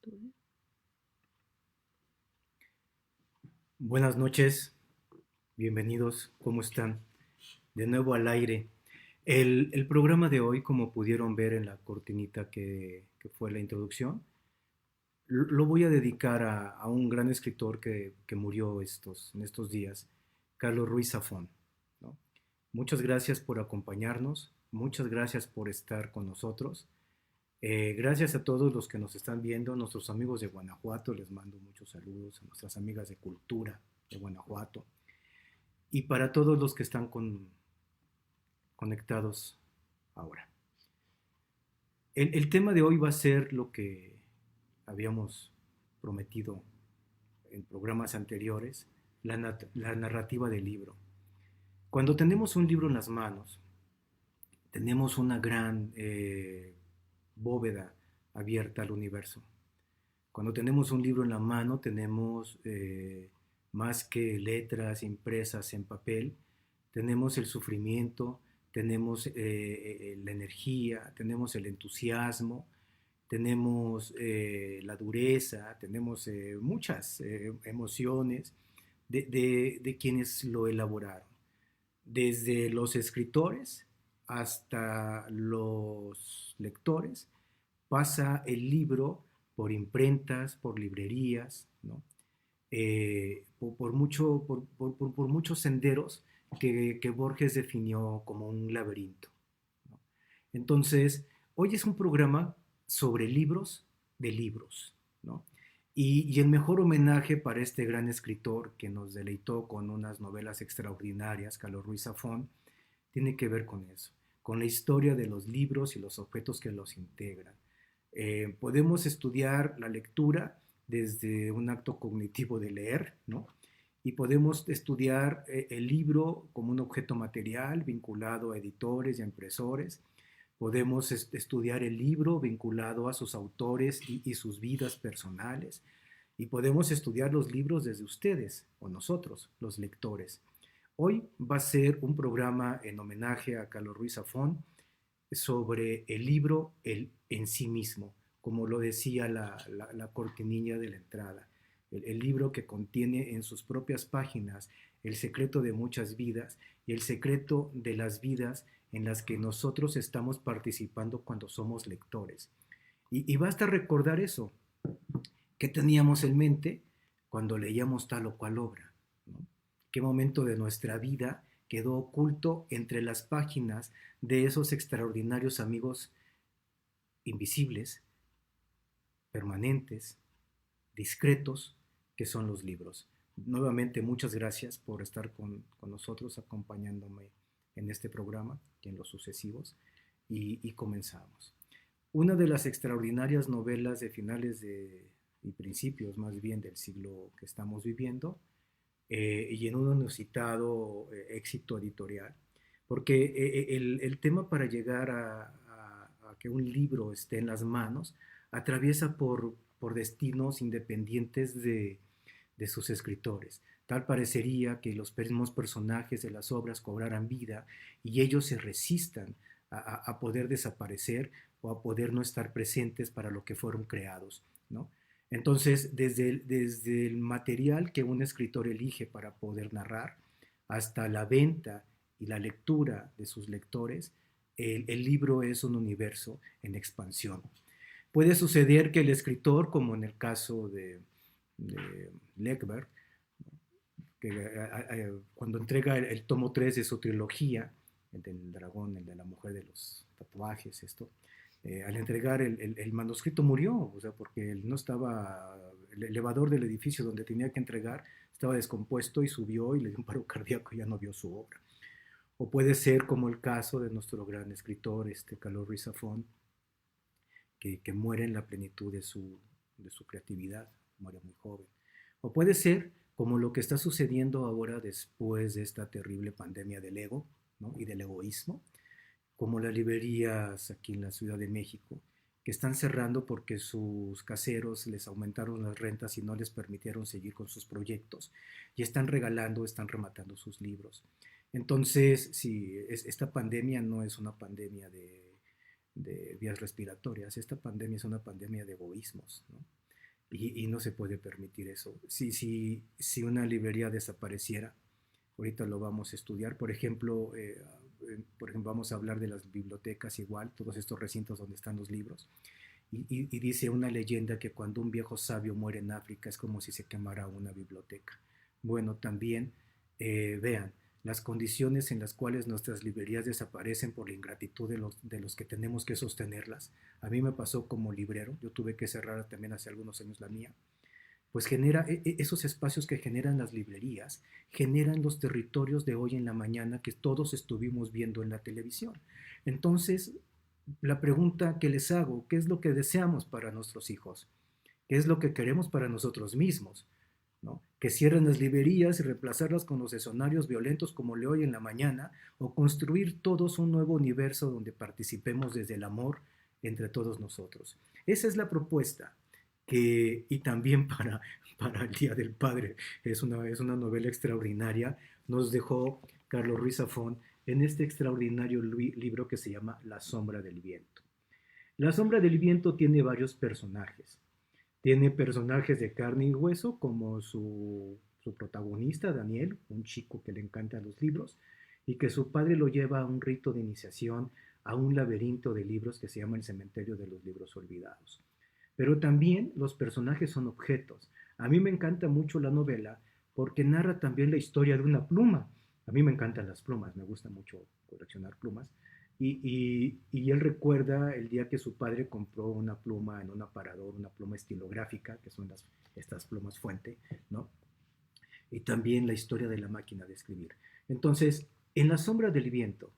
Estudio. Buenas noches, bienvenidos, ¿cómo están? De nuevo al aire. El programa de hoy, como pudieron ver en la cortinita que fue la introducción, lo voy a dedicar a un gran escritor que murió en estos días, Carlos Ruiz Zafón, ¿no? Muchas gracias por acompañarnos, muchas gracias por estar con nosotros. Gracias a todos los que nos están viendo, nuestros amigos de Guanajuato, les mando muchos saludos, a nuestras amigas de Cultura de Guanajuato, y para todos los que están conectados ahora. El tema de hoy va a ser lo que habíamos prometido en programas anteriores, la narrativa del libro. Cuando tenemos un libro en las manos, tenemos una gran bóveda abierta al universo. Cuando tenemos un libro en la mano, tenemos más que letras impresas en papel, tenemos el sufrimiento, tenemos la energía, tenemos el entusiasmo, tenemos la dureza, tenemos muchas emociones de quienes lo elaboraron. Desde los escritores hasta los lectores, pasa el libro por imprentas, por librerías, ¿no? Por muchos senderos que Borges definió como un laberinto, ¿no? Entonces, hoy es un programa sobre libros de libros, ¿no? Y el mejor homenaje para este gran escritor que nos deleitó con unas novelas extraordinarias, Carlos Ruiz Zafón, tiene que ver con eso, con la historia de los libros y los objetos que los integran. Podemos estudiar la lectura desde un acto cognitivo de leer, ¿no? Y podemos estudiar el libro como un objeto material vinculado a editores y a impresores. Podemos estudiar el libro vinculado a sus autores y sus vidas personales. Y podemos estudiar los libros desde ustedes o nosotros, los lectores. Hoy va a ser un programa en homenaje a Carlos Ruiz Zafón sobre el libro en sí mismo, como lo decía la cortinilla de la entrada. El libro que contiene en sus propias páginas el secreto de muchas vidas y el secreto de las vidas en las que nosotros estamos participando cuando somos lectores. Y basta recordar eso, qué teníamos en mente cuando leíamos tal o cual obra, ¿no? Qué momento de nuestra vida quedó oculto entre las páginas de esos extraordinarios amigos invisibles, permanentes, discretos, que son los libros. Nuevamente, muchas gracias por estar con nosotros, acompañándome en este programa y en los sucesivos, y comenzamos. Una de las extraordinarias novelas de finales y principios más bien del siglo que estamos viviendo, y en un inusitado éxito editorial, porque el tema para llegar a que un libro esté en las manos atraviesa por destinos independientes de sus escritores. Tal parecería que los mismos personajes de las obras cobraran vida y ellos se resistan a poder desaparecer o a poder no estar presentes para lo que fueron creados, ¿no? Entonces, desde el material que un escritor elige para poder narrar, hasta la venta y la lectura de sus lectores, el libro es un universo en expansión. Puede suceder que el escritor, como en el caso de Lekberg, que cuando entrega el tomo 3 de su trilogía, el del dragón, el de la mujer de los tatuajes, esto, al entregar el manuscrito murió, o sea, porque él no estaba, el elevador del edificio donde tenía que entregar estaba descompuesto y subió y le dio un paro cardíaco y ya no vio su obra. O puede ser como el caso de nuestro gran escritor, Carlos Ruiz Zafón, que muere en la plenitud de su creatividad, muere muy joven. O puede ser como lo que está sucediendo ahora después de esta terrible pandemia del ego, ¿no? Y del egoísmo, como las librerías aquí en la Ciudad de México, que están cerrando porque sus caseros les aumentaron las rentas y no les permitieron seguir con sus proyectos, y están regalando, están rematando sus libros. Entonces, sí, esta pandemia no es una pandemia de vías respiratorias, esta pandemia es una pandemia de egoísmos, ¿no? y no se puede permitir eso. Si una librería desapareciera, ahorita lo vamos a estudiar, por ejemplo, vamos a hablar de las bibliotecas igual, todos estos recintos donde están los libros, y dice una leyenda que cuando un viejo sabio muere en África es como si se quemara una biblioteca. Bueno, también vean, las condiciones en las cuales nuestras librerías desaparecen por la ingratitud de los que tenemos que sostenerlas. A mí me pasó como librero, yo tuve que cerrar también hace algunos años la mía, pues genera esos espacios que generan las librerías, generan los territorios de hoy en la mañana que todos estuvimos viendo en la televisión. Entonces, la pregunta que les hago, ¿qué es lo que deseamos para nuestros hijos? ¿Qué es lo que queremos para nosotros mismos? ¿No? Que cierren las librerías y reemplazarlas con los escenarios violentos como le hoy en la mañana, o construir todos un nuevo universo donde participemos desde el amor entre todos nosotros. Esa es la propuesta. Y también para el Día del Padre es una novela extraordinaria. Nos dejó Carlos Ruiz Zafón en este extraordinario libro que se llama La sombra del viento. La sombra del viento tiene varios personajes. Tiene personajes de carne y hueso como su protagonista, Daniel, un chico que le encantan los libros y que su padre lo lleva a un rito de iniciación a un laberinto de libros que se llama el Cementerio de los Libros Olvidados. Pero también los personajes son objetos. A mí me encanta mucho la novela porque narra también la historia de una pluma. A mí me encantan las plumas, me gusta mucho coleccionar plumas. Y él recuerda el día que su padre compró una pluma en un aparador, una pluma estilográfica, que son estas plumas fuente, ¿no? Y también la historia de la máquina de escribir. Entonces, En la sombra del viento,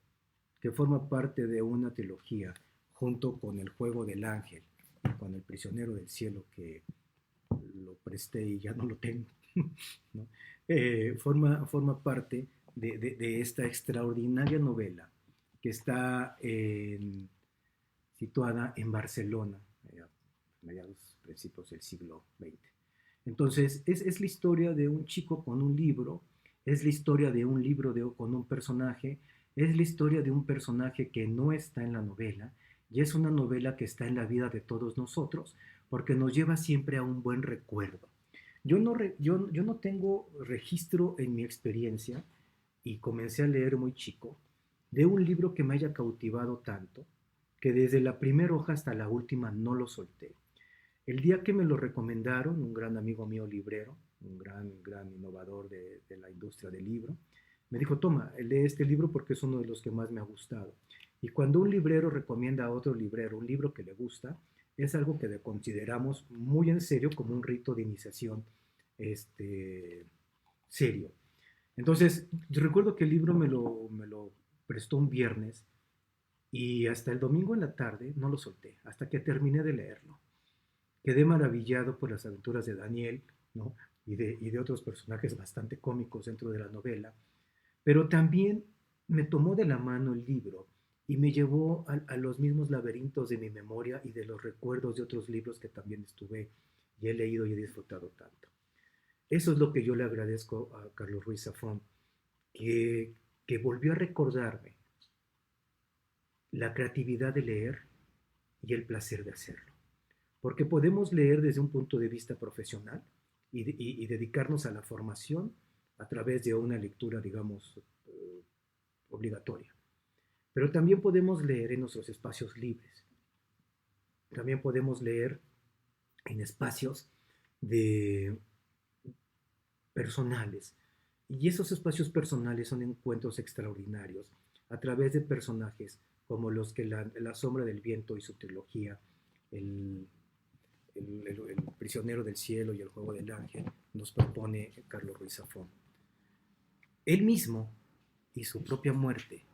que forma parte de una trilogía, junto con El juego del ángel, con El prisionero del cielo, que lo presté y ya no lo tengo, ¿no? Forma parte de esta extraordinaria novela que está situada en Barcelona, a mediados, principios del siglo XX. Entonces, es la historia de un chico con un libro, es la historia de un libro con un personaje, es la historia de un personaje que no está en la novela, y es una novela que está en la vida de todos nosotros, porque nos lleva siempre a un buen recuerdo. Yo no tengo registro en mi experiencia, y comencé a leer muy chico, de un libro que me haya cautivado tanto, que desde la primera hoja hasta la última no lo solté. El día que me lo recomendaron, un gran amigo mío librero, un gran innovador de la industria del libro, me dijo, toma, lee este libro porque es uno de los que más me ha gustado. Y cuando un librero recomienda a otro librero un libro que le gusta, es algo que consideramos muy en serio como un rito de iniciación serio. Entonces, yo recuerdo que el libro me lo prestó un viernes y hasta el domingo en la tarde no lo solté, hasta que terminé de leerlo. Quedé maravillado por las aventuras de Daniel, ¿no? Y de otros personajes bastante cómicos dentro de la novela, pero también me tomó de la mano el libro y me llevó a los mismos laberintos de mi memoria y de los recuerdos de otros libros que también estuve y he leído y he disfrutado tanto. Eso es lo que yo le agradezco a Carlos Ruiz Zafón, que, que volvió a recordarme la creatividad de leer y el placer de hacerlo. Porque podemos leer desde un punto de vista profesional y dedicarnos a la formación a través de una lectura, digamos, obligatoria. Pero también podemos leer en nuestros espacios libres. También podemos leer en espacios de personales. Y esos espacios personales son encuentros extraordinarios a través de personajes como los que la sombra del viento y su trilogía, el, el prisionero del cielo y el juego del ángel, nos propone Carlos Ruiz Zafón. Él mismo y su propia muerte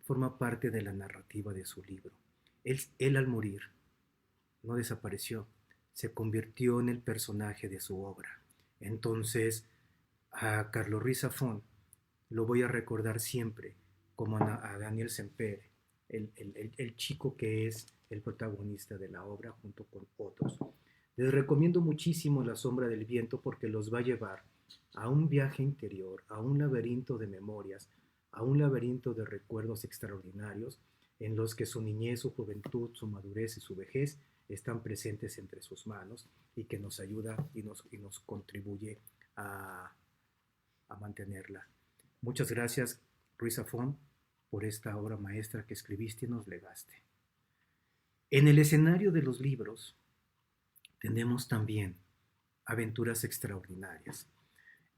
forma parte de la narrativa de su libro. Él al morir no desapareció, se convirtió en el personaje de su obra. Entonces, a Carlos Ruiz Zafón lo voy a recordar siempre como a Daniel Semper, el chico que es el protagonista de la obra junto con otros. Les recomiendo muchísimo La sombra del viento porque los va a llevar a un viaje interior, a un laberinto de memorias, a un laberinto de recuerdos extraordinarios en los que su niñez, su juventud, su madurez y su vejez están presentes entre sus manos y que nos ayuda y nos contribuye a, a mantenerla. Muchas gracias, Ruiz Zafón, por esta obra maestra que escribiste y nos legaste. En el escenario de los libros tenemos también aventuras extraordinarias.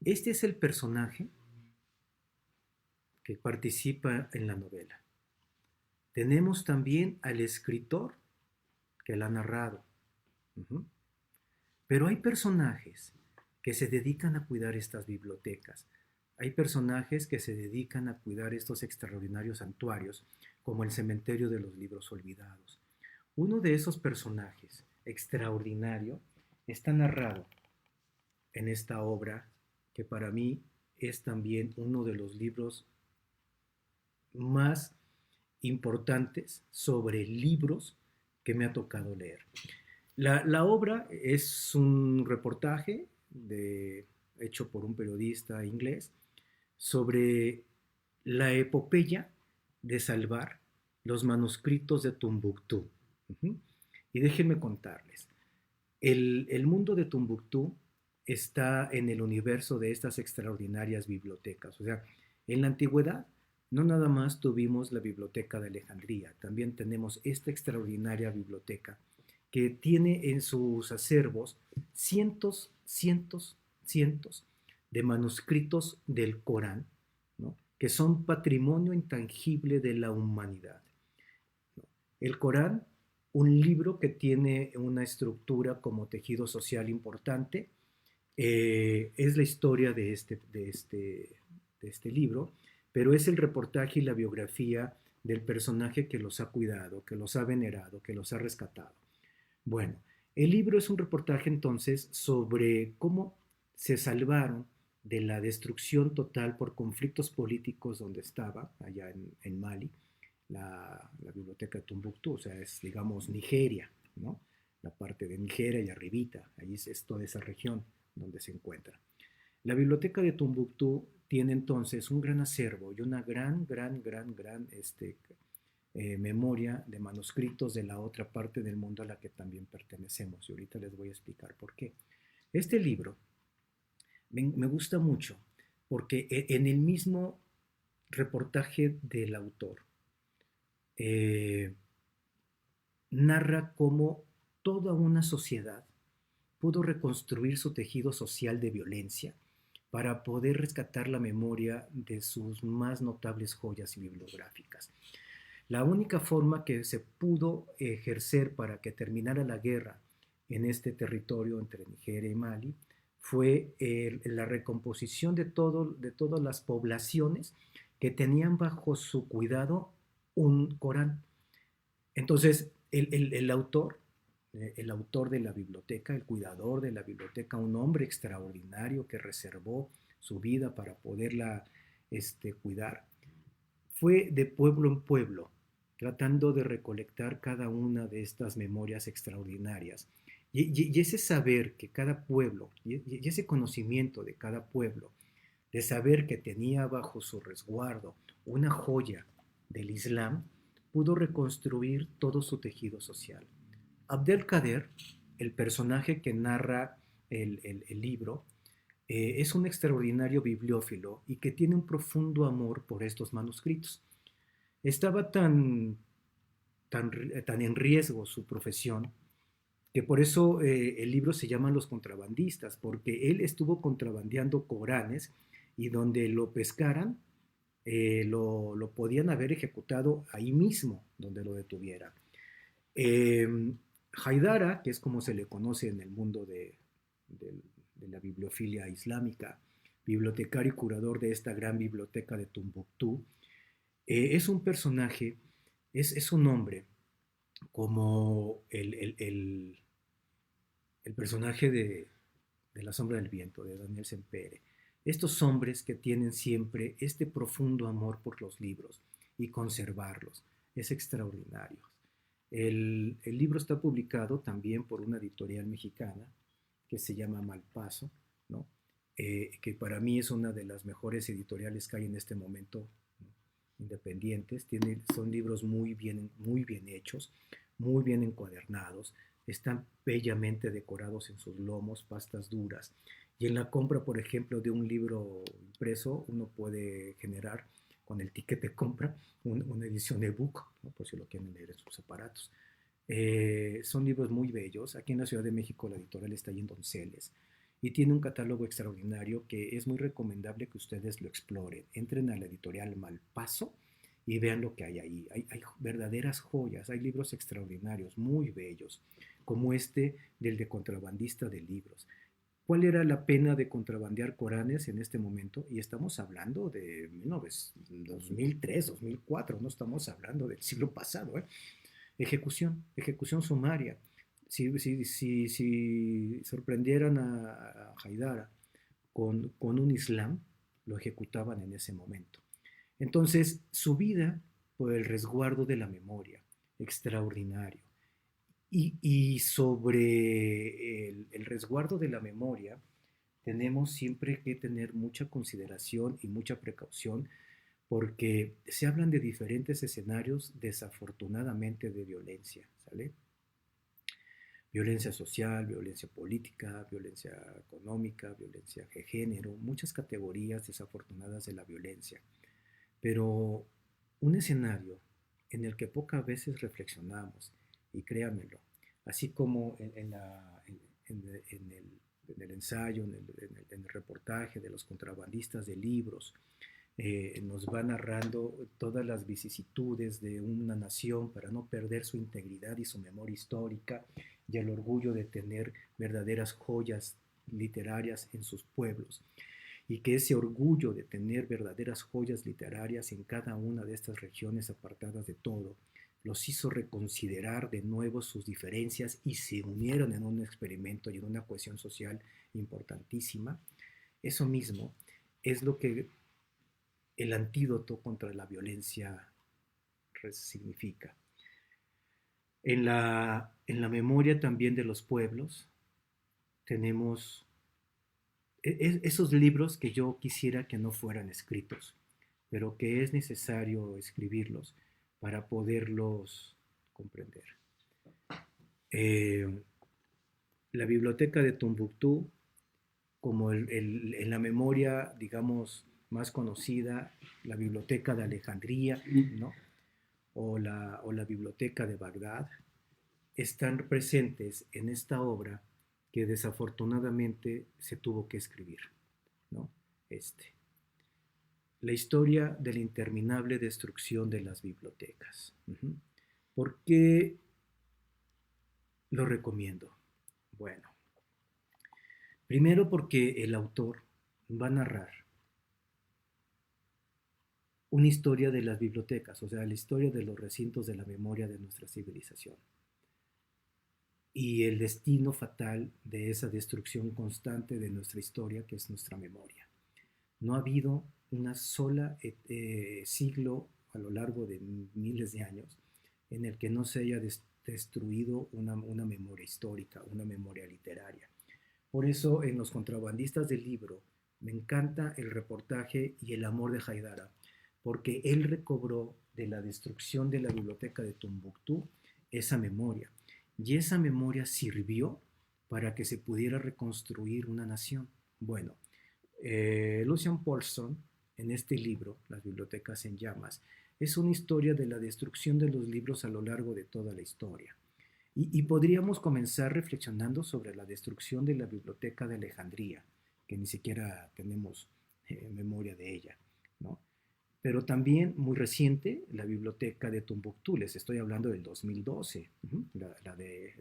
Este es el personaje que participa en la novela. Tenemos también al escritor que la ha narrado. Pero hay personajes que se dedican a cuidar estas bibliotecas. Hay personajes que se dedican a cuidar estos extraordinarios santuarios, como el cementerio de los libros olvidados. Uno de esos personajes extraordinario está narrado en esta obra, que para mí es también uno de los libros más importantes sobre libros que me ha tocado leer. La obra es un reportaje hecho por un periodista inglés sobre la epopeya de salvar los manuscritos de Tombuctú. Y déjenme contarles, el mundo de Tombuctú está en el universo de estas extraordinarias bibliotecas. O sea, en la antigüedad no nada más tuvimos la biblioteca de Alejandría, también tenemos esta extraordinaria biblioteca que tiene en sus acervos cientos de manuscritos del Corán, ¿no?, que son patrimonio intangible de la humanidad. El Corán, un libro que tiene una estructura como tejido social importante, es la historia de este libro, pero es el reportaje y la biografía del personaje que los ha cuidado, que los ha venerado, que los ha rescatado. Bueno, el libro es un reportaje entonces sobre cómo se salvaron de la destrucción total por conflictos políticos donde estaba, allá en Mali, la biblioteca de Tombuctú, o sea, es, digamos, Nigeria, ¿no? La parte de Nigeria y arribita, allí es toda esa región donde se encuentra. La biblioteca de Tombuctú tiene entonces un gran acervo y una gran memoria de manuscritos de la otra parte del mundo a la que también pertenecemos, y ahorita les voy a explicar por qué. Este libro me gusta mucho porque en el mismo reportaje del autor narra cómo toda una sociedad pudo reconstruir su tejido social de violencia para poder rescatar la memoria de sus más notables joyas bibliográficas. La única forma que se pudo ejercer para que terminara la guerra en este territorio entre Nigeria y Mali fue la recomposición de todas las poblaciones que tenían bajo su cuidado un Corán. Entonces, el autor de la biblioteca, el cuidador de la biblioteca, un hombre extraordinario que reservó su vida para poderla cuidar, fue de pueblo en pueblo, tratando de recolectar cada una de estas memorias extraordinarias. Y ese saber que cada pueblo, y ese conocimiento de cada pueblo, de saber que tenía bajo su resguardo una joya del Islam, pudo reconstruir todo su tejido social. Abdelkader, el personaje que narra el libro, es un extraordinario bibliófilo y que tiene un profundo amor por estos manuscritos. Estaba tan en riesgo su profesión, que por eso el libro se llama Los contrabandistas, porque él estuvo contrabandeando Coranes y donde lo pescaran, lo podían haber ejecutado ahí mismo, donde lo detuvieran. Haidara, que es como se le conoce en el mundo de la bibliofilia islámica, bibliotecario y curador de esta gran biblioteca de Tombuctú, es un personaje, es un hombre como el personaje de La sombra del viento, de Daniel Sempere. Estos hombres que tienen siempre este profundo amor por los libros y conservarlos, es extraordinario. El libro está publicado también por una editorial mexicana que se llama Malpaso, ¿no? Que para mí es una de las mejores editoriales que hay en este momento, ¿no?, independientes. Son libros muy bien hechos, muy bien encuadernados, están bellamente decorados en sus lomos, pastas duras. Y en la compra, por ejemplo, de un libro impreso, uno puede generar con el ticket de compra una edición ebook, ¿no? Por si lo quieren leer en sus aparatos. Son libros muy bellos. Aquí en la Ciudad de México la editorial está ahí en Donceles y tiene un catálogo extraordinario que es muy recomendable que ustedes lo exploren. Entren a la editorial Malpaso y vean lo que hay ahí. Hay verdaderas joyas, hay libros extraordinarios, muy bellos, como este del de contrabandista de libros. ¿Cuál era la pena de contrabandear Coranes en este momento? Y estamos hablando de 2003, 2004, no estamos hablando del siglo pasado, ¿eh? Ejecución sumaria. Si sorprendieran a Haidara con un islam, lo ejecutaban en ese momento. Entonces, su vida por el resguardo de la memoria, extraordinario. Y sobre el resguardo de la memoria, tenemos siempre que tener mucha consideración y mucha precaución porque se hablan de diferentes escenarios desafortunadamente de violencia, ¿sale? Violencia social, violencia política, violencia económica, violencia de género, muchas categorías desafortunadas de la violencia. Pero un escenario en el que pocas veces reflexionamos, y créanmelo, así como en el ensayo, en el reportaje de los contrabandistas de libros, nos va narrando todas las vicisitudes de una nación para no perder su integridad y su memoria histórica y el orgullo de tener verdaderas joyas literarias en sus pueblos. Y que ese orgullo de tener verdaderas joyas literarias en cada una de estas regiones apartadas de todo los hizo reconsiderar de nuevo sus diferencias y se unieron en un experimento y en una cohesión social importantísima. Eso mismo es lo que el antídoto contra la violencia significa. En la memoria también de los pueblos tenemos esos libros que yo quisiera que no fueran escritos, pero que es necesario escribirlos para poderlos comprender. La biblioteca de Tombuctú, como en la memoria, digamos, más conocida, la biblioteca de Alejandría, ¿no? o la biblioteca de Bagdad, están presentes en esta obra que desafortunadamente se tuvo que escribir, ¿no? La historia de la interminable destrucción de las bibliotecas. ¿Por qué lo recomiendo? Bueno, primero porque el autor va a narrar una historia de las bibliotecas, o sea, la historia de los recintos de la memoria de nuestra civilización y el destino fatal de esa destrucción constante de nuestra historia, que es nuestra memoria. No ha habido una sola siglo a lo largo de miles de años en el que no se haya destruido una memoria histórica, una memoria literaria. Por eso en Los contrabandistas del libro me encanta el reportaje y el amor de Haidara, porque él recobró de la destrucción de la biblioteca de Tombuctú esa memoria. Y esa memoria sirvió para que se pudiera reconstruir una nación. Bueno, Lucian Paulson, en este libro, Las bibliotecas en llamas, es una historia de la destrucción de los libros a lo largo de toda la historia. Y podríamos comenzar reflexionando sobre la destrucción de la biblioteca de Alejandría, que ni siquiera tenemos memoria de ella, ¿no? Pero también muy reciente, la biblioteca de Tombuctú, les estoy hablando del 2012, la de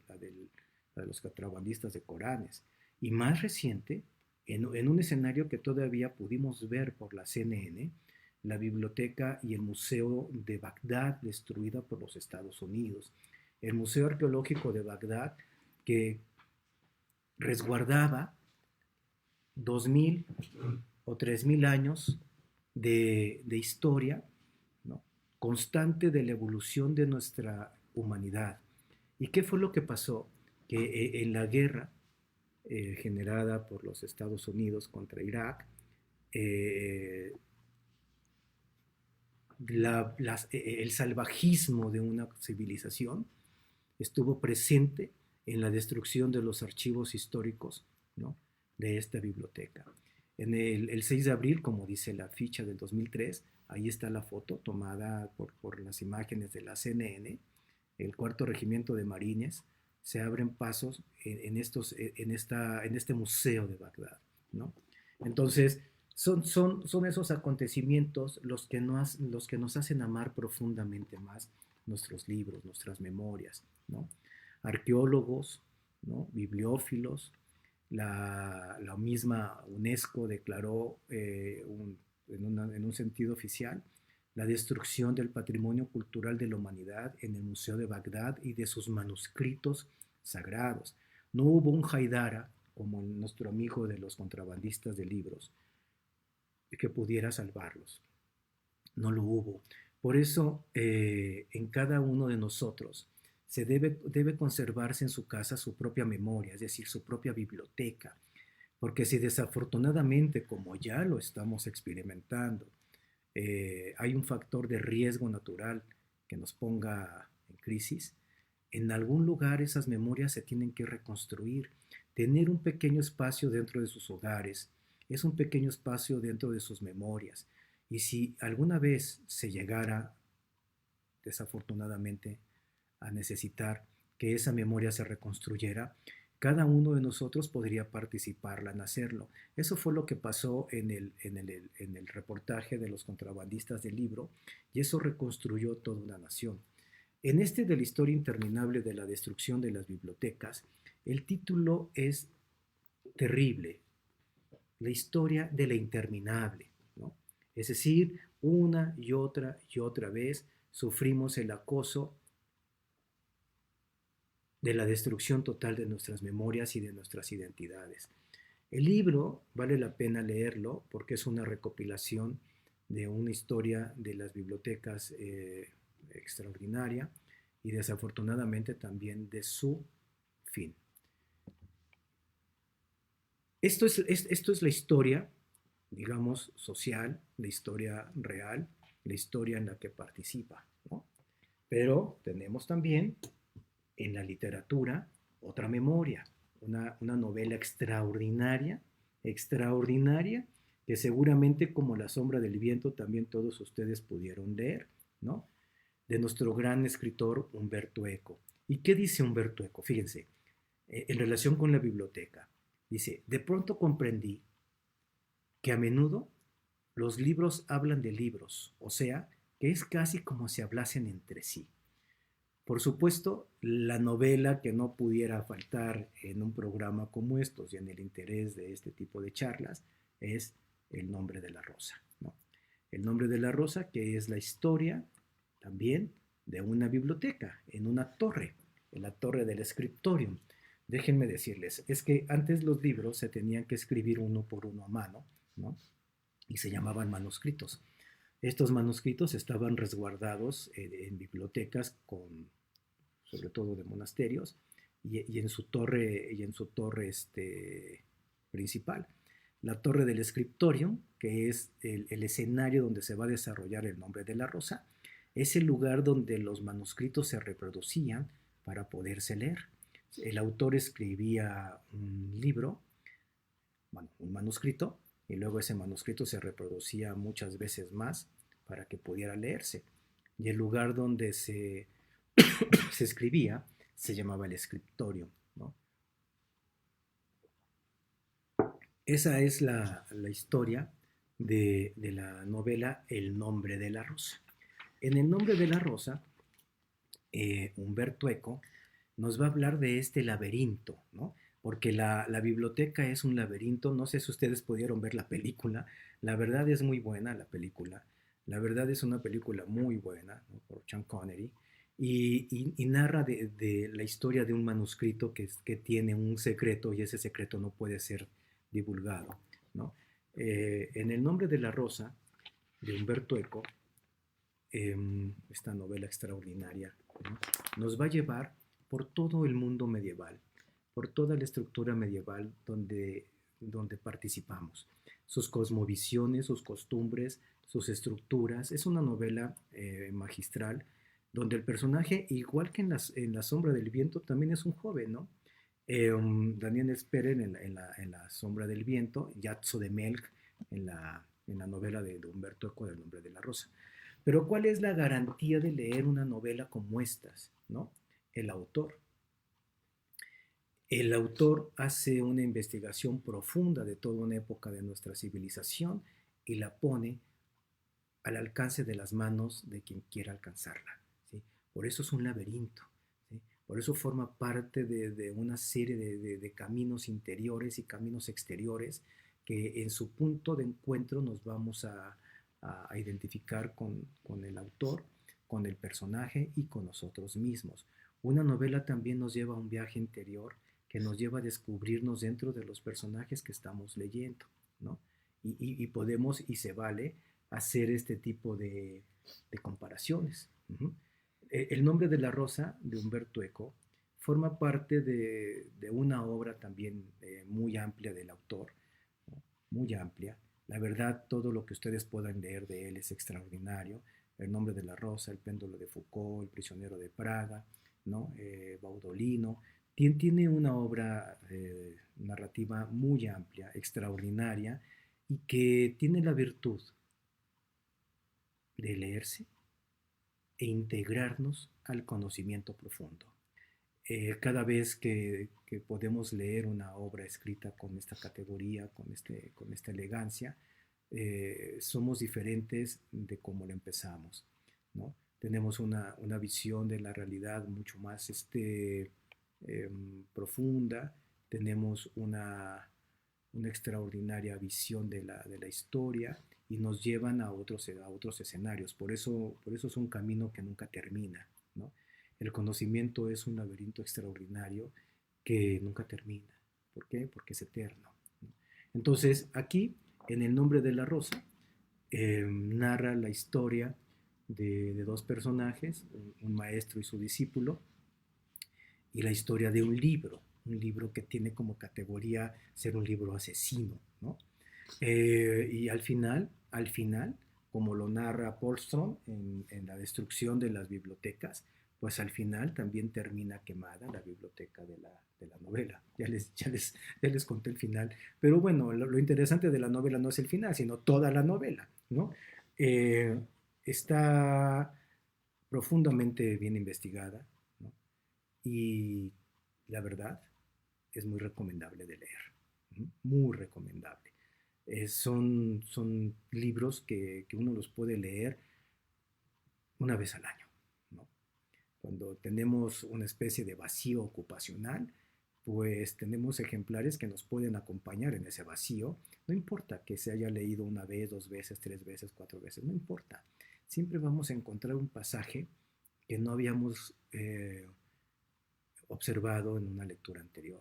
los contrabandistas de Coranes. Y más reciente, en un escenario que todavía pudimos ver por la CNN, la biblioteca y el museo de Bagdad destruida por los Estados Unidos. El Museo Arqueológico de Bagdad, que resguardaba 2000 o 3000 años de historia, ¿no? Constante de la evolución de nuestra humanidad. ¿Y qué fue lo que pasó? Que en la guerra generada por los Estados Unidos contra Irak, el salvajismo de una civilización estuvo presente en la destrucción de los archivos históricos, ¿no?, de esta biblioteca. En el 6 de abril, como dice la ficha del 2003, ahí está la foto tomada por las imágenes de la CNN, el cuarto regimiento de marines, se abren pasos en este museo de Bagdad, ¿no? Entonces, son esos acontecimientos los que nos hacen amar profundamente más nuestros libros, nuestras memorias, ¿no? Arqueólogos, ¿no?, bibliófilos, la misma UNESCO declaró en un sentido oficial la destrucción del patrimonio cultural de la humanidad en el Museo de Bagdad y de sus manuscritos sagrados. No hubo un Haidara, como nuestro amigo de los contrabandistas de libros, que pudiera salvarlos. No lo hubo. Por eso, en cada uno de nosotros debe conservarse en su casa su propia memoria, es decir, su propia biblioteca. Porque si desafortunadamente, como ya lo estamos experimentando, hay un factor de riesgo natural que nos ponga en crisis, en algún lugar esas memorias se tienen que reconstruir. Tener un pequeño espacio dentro de sus hogares es un pequeño espacio dentro de sus memorias. Y si alguna vez se llegara, desafortunadamente, a necesitar que esa memoria se reconstruyera, cada uno de nosotros podría participarla en hacerlo. Eso fue lo que pasó en el reportaje de los contrabandistas del libro, y eso reconstruyó toda una nación. En este de la historia interminable de la destrucción de las bibliotecas, el título es terrible, la historia de la interminable, ¿no? Es decir, una y otra vez sufrimos el acoso de la destrucción total de nuestras memorias y de nuestras identidades. El libro vale la pena leerlo porque es una recopilación de una historia de las bibliotecas extraordinaria y desafortunadamente también de su fin. Esto es la historia, digamos, social, la historia real, la historia en la que participa, ¿no? Pero tenemos también en la literatura otra memoria, una novela extraordinaria, que seguramente como La sombra del viento también todos ustedes pudieron leer, ¿no?, de nuestro gran escritor Umberto Eco. ¿Y qué dice Umberto Eco? Fíjense, en relación con la biblioteca. Dice, de pronto comprendí que a menudo los libros hablan de libros, o sea, que es casi como si hablasen entre sí. Por supuesto, la novela que no pudiera faltar en un programa como estos y en el interés de este tipo de charlas es El nombre de la rosa, ¿no? El nombre de la rosa, que es la historia también de una biblioteca en una torre, en la torre del Scriptorium. Déjenme decirles, es que antes los libros se tenían que escribir uno por uno a mano, ¿no?, y se llamaban manuscritos. Estos manuscritos estaban resguardados en bibliotecas, sobre todo de monasterios, y en su torre, principal. La torre del Scriptorium, que es el escenario donde se va a desarrollar El nombre de la rosa, es el lugar donde los manuscritos se reproducían para poderse leer. El autor escribía un libro, bueno, un manuscrito, y luego ese manuscrito se reproducía muchas veces más para que pudiera leerse. Y el lugar donde se escribía se llamaba el Scriptorium, ¿no? Esa es la historia de la novela El nombre de la rosa. En El nombre de la rosa, Umberto Eco nos va a hablar de este laberinto, ¿no? Porque la biblioteca es un laberinto. No sé si ustedes pudieron ver la película. La verdad es muy buena la película. La verdad es una película muy buena, ¿no?, por Sean Connery. Y narra de la historia de un manuscrito que tiene un secreto y ese secreto no puede ser divulgado, ¿no? En El nombre de la rosa, de Umberto Eco, esta novela extraordinaria, ¿no?, nos va a llevar por todo el mundo medieval, por toda la estructura medieval donde participamos, sus cosmovisiones, sus costumbres, sus estructuras. Es una novela magistral donde el personaje, igual que en La sombra del viento, también es un joven, ¿no? Daniel Speren en la sombra del viento, Yazzo de Melk en la novela de Humberto Eco, del nombre de la rosa. Pero ¿cuál es la garantía de leer una novela como estas, ¿no? El autor. El autor hace una investigación profunda de toda una época de nuestra civilización y la pone al alcance de las manos de quien quiera alcanzarla, ¿sí? Por eso es un laberinto, ¿sí? Por eso forma parte de una serie de caminos interiores y caminos exteriores que en su punto de encuentro nos vamos a identificar con el autor, con el personaje y con nosotros mismos. Una novela también nos lleva a un viaje interior que nos lleva a descubrirnos dentro de los personajes que estamos leyendo, ¿no? Y podemos, y se vale, hacer este tipo de comparaciones. Uh-huh. El nombre de la rosa, de Humberto Eco, forma parte de una obra también muy amplia del autor, ¿no? Muy amplia. La verdad, todo lo que ustedes puedan leer de él es extraordinario. El nombre de la rosa, El péndulo de Foucault, El prisionero de Praga, ¿no? Baudolino. Tiene una obra narrativa muy amplia, extraordinaria, y que tiene la virtud de leerse e integrarnos al conocimiento profundo. Cada vez que podemos leer una obra escrita con esta categoría, con esta elegancia, somos diferentes de cómo la empezamos, ¿no? Tenemos una visión de la realidad mucho más profunda, tenemos una extraordinaria visión de la historia y nos llevan a otros escenarios. Por eso es un camino que nunca termina, ¿no? El conocimiento es un laberinto extraordinario que nunca termina. ¿Por qué? Porque es eterno, ¿no? Entonces, aquí, en El nombre de la rosa, narra la historia de dos personajes, un maestro y su discípulo, y la historia de un libro que tiene como categoría ser un libro asesino, ¿no? Y al final, como lo narra Paulstrom en La destrucción de las bibliotecas, pues al final también termina quemada la biblioteca de la novela. Ya les conté el final. Pero bueno, lo interesante de la novela no es el final, sino toda la novela, ¿no? Eh, Está profundamente bien investigada, ¿no? Y la verdad es muy recomendable de leer, ¿no? Muy recomendable. Son libros que uno los puede leer una vez al año, ¿no? Cuando tenemos una especie de vacío ocupacional, pues tenemos ejemplares que nos pueden acompañar en ese vacío. No importa que se haya leído una vez, dos veces, tres veces, cuatro veces, no importa. Siempre vamos a encontrar un pasaje que no habíamos observado en una lectura anterior.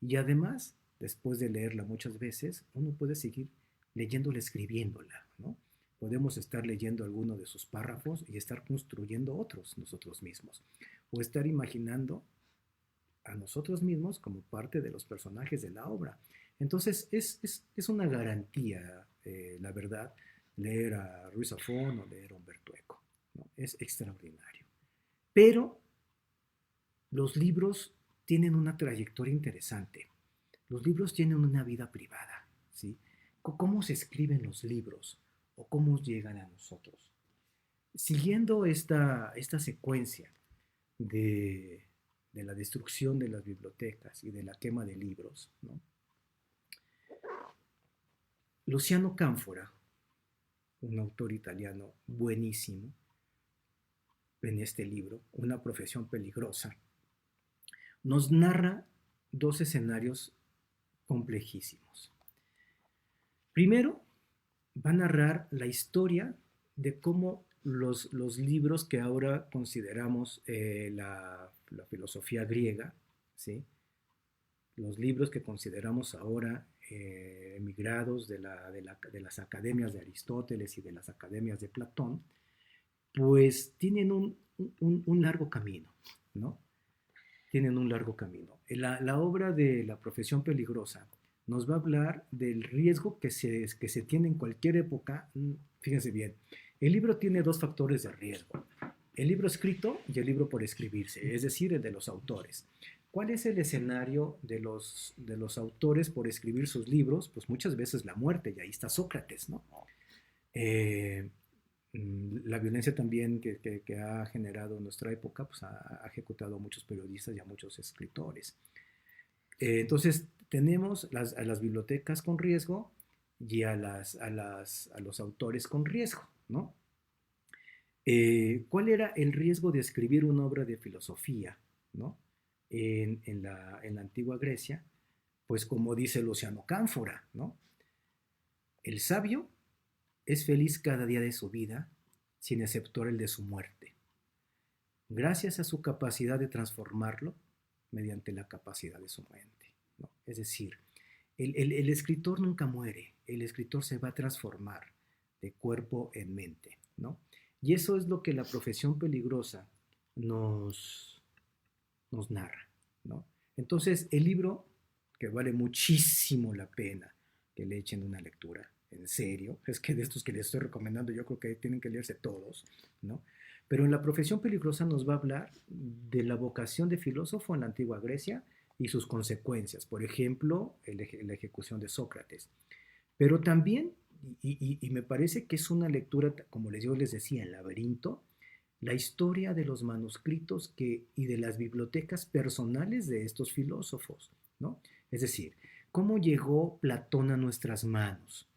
Y además, después de leerla muchas veces, uno puede seguir leyéndola, escribiéndola, ¿no? Podemos estar leyendo alguno de sus párrafos y estar construyendo otros nosotros mismos. O estar imaginando a nosotros mismos como parte de los personajes de la obra. Entonces, es una garantía, la verdad, leer a Ruiz Zafón o leer a Humberto Eco, ¿no? Es extraordinario. Pero los libros tienen una trayectoria interesante. Los libros tienen una vida privada, ¿sí? ¿Cómo se escriben los libros o cómo llegan a nosotros? Siguiendo esta secuencia de, de la destrucción de las bibliotecas y de la quema de libros, ¿no? Luciano Canfora, un autor italiano buenísimo, en este libro, Una profesión peligrosa, nos narra dos escenarios complejísimos. Primero, va a narrar la historia de cómo los libros que ahora consideramos la filosofía griega, ¿sí? Los libros que consideramos ahora emigrados de las academias de Aristóteles y de las academias de Platón, pues tienen un largo camino, ¿no? Tienen un largo camino. La obra de La profesión peligrosa nos va a hablar del riesgo que se tiene en cualquier época. Fíjense bien, el libro tiene dos factores de riesgo. el libro escrito y el libro por escribirse, es decir, el de los autores. ¿Cuál es el escenario de los autores por escribir sus libros? Pues muchas veces la muerte, y ahí está Sócrates, ¿no? Eh, la violencia también que ha generado nuestra época, pues ha ejecutado a muchos periodistas y a muchos escritores. Entonces, tenemos a las bibliotecas con riesgo y a los autores con riesgo, ¿no? ¿Cuál era el riesgo de escribir una obra de filosofía, ¿no? En la antigua Grecia, pues como dice Luciano Cánfora, ¿no? El sabio es feliz cada día de su vida, sin exceptuar el de su muerte, gracias a su capacidad de transformarlo mediante la capacidad de su mente, ¿no? Es decir, el escritor nunca muere, el escritor se va a transformar de cuerpo en mente, ¿no? Y eso es lo que la profesión peligrosa nos, nos narra, ¿no? Entonces, el libro, que vale muchísimo la pena que le echen una lectura, en serio, es que de estos que les estoy recomendando, yo creo que tienen que leerse todos, ¿no? Pero en la profesión peligrosa nos va a hablar de la vocación de filósofo en la antigua Grecia y sus consecuencias, por ejemplo, la ejecución de Sócrates. Pero también, y me parece que es una lectura, como yo les decía, en laberinto, la historia de los manuscritos y de las bibliotecas personales de estos filósofos, ¿no? Es decir, cómo llegó Platón a nuestras manos.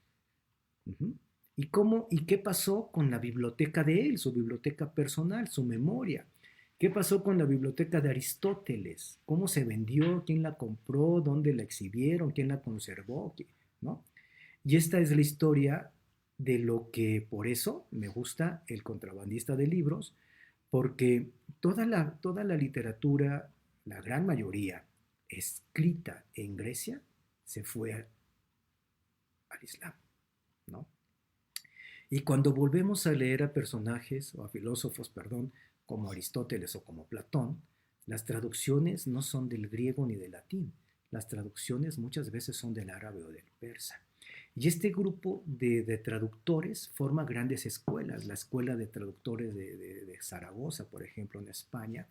Uh-huh. Y qué pasó con la biblioteca de él, su biblioteca personal, su memoria. ¿Qué pasó con la biblioteca de Aristóteles? ¿Cómo se vendió? ¿Quién la compró? ¿Dónde la exhibieron? ¿Quién la conservó? ¿No? Y esta es la historia de lo que por eso me gusta El contrabandista de libros, porque toda la literatura, la gran mayoría, escrita en Grecia, se fue al Islam, ¿no? Y cuando volvemos a leer a personajes, o a filósofos, perdón, como Aristóteles o como Platón, las traducciones no son del griego ni del latín, las traducciones muchas veces son del árabe o del persa. Y este grupo de traductores forma grandes escuelas, la escuela de traductores de Zaragoza, por ejemplo, en España,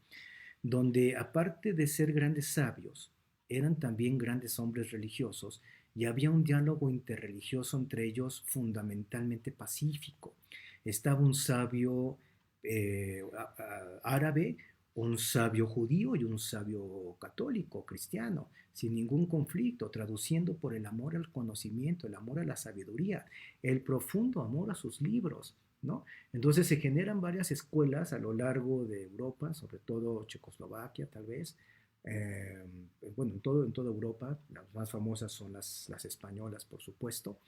donde aparte de ser grandes sabios, eran también grandes hombres religiosos y había un diálogo interreligioso entre ellos fundamentalmente pacífico. Estaba un sabio árabe, un sabio judío y un sabio católico, cristiano, sin ningún conflicto, traduciendo por el amor al conocimiento, el amor a la sabiduría, el profundo amor a sus libros, ¿no? Entonces se generan varias escuelas a lo largo de Europa, sobre todo Checoslovaquia tal vez, eh, bueno, en toda Europa, las más famosas son las españolas, por supuesto,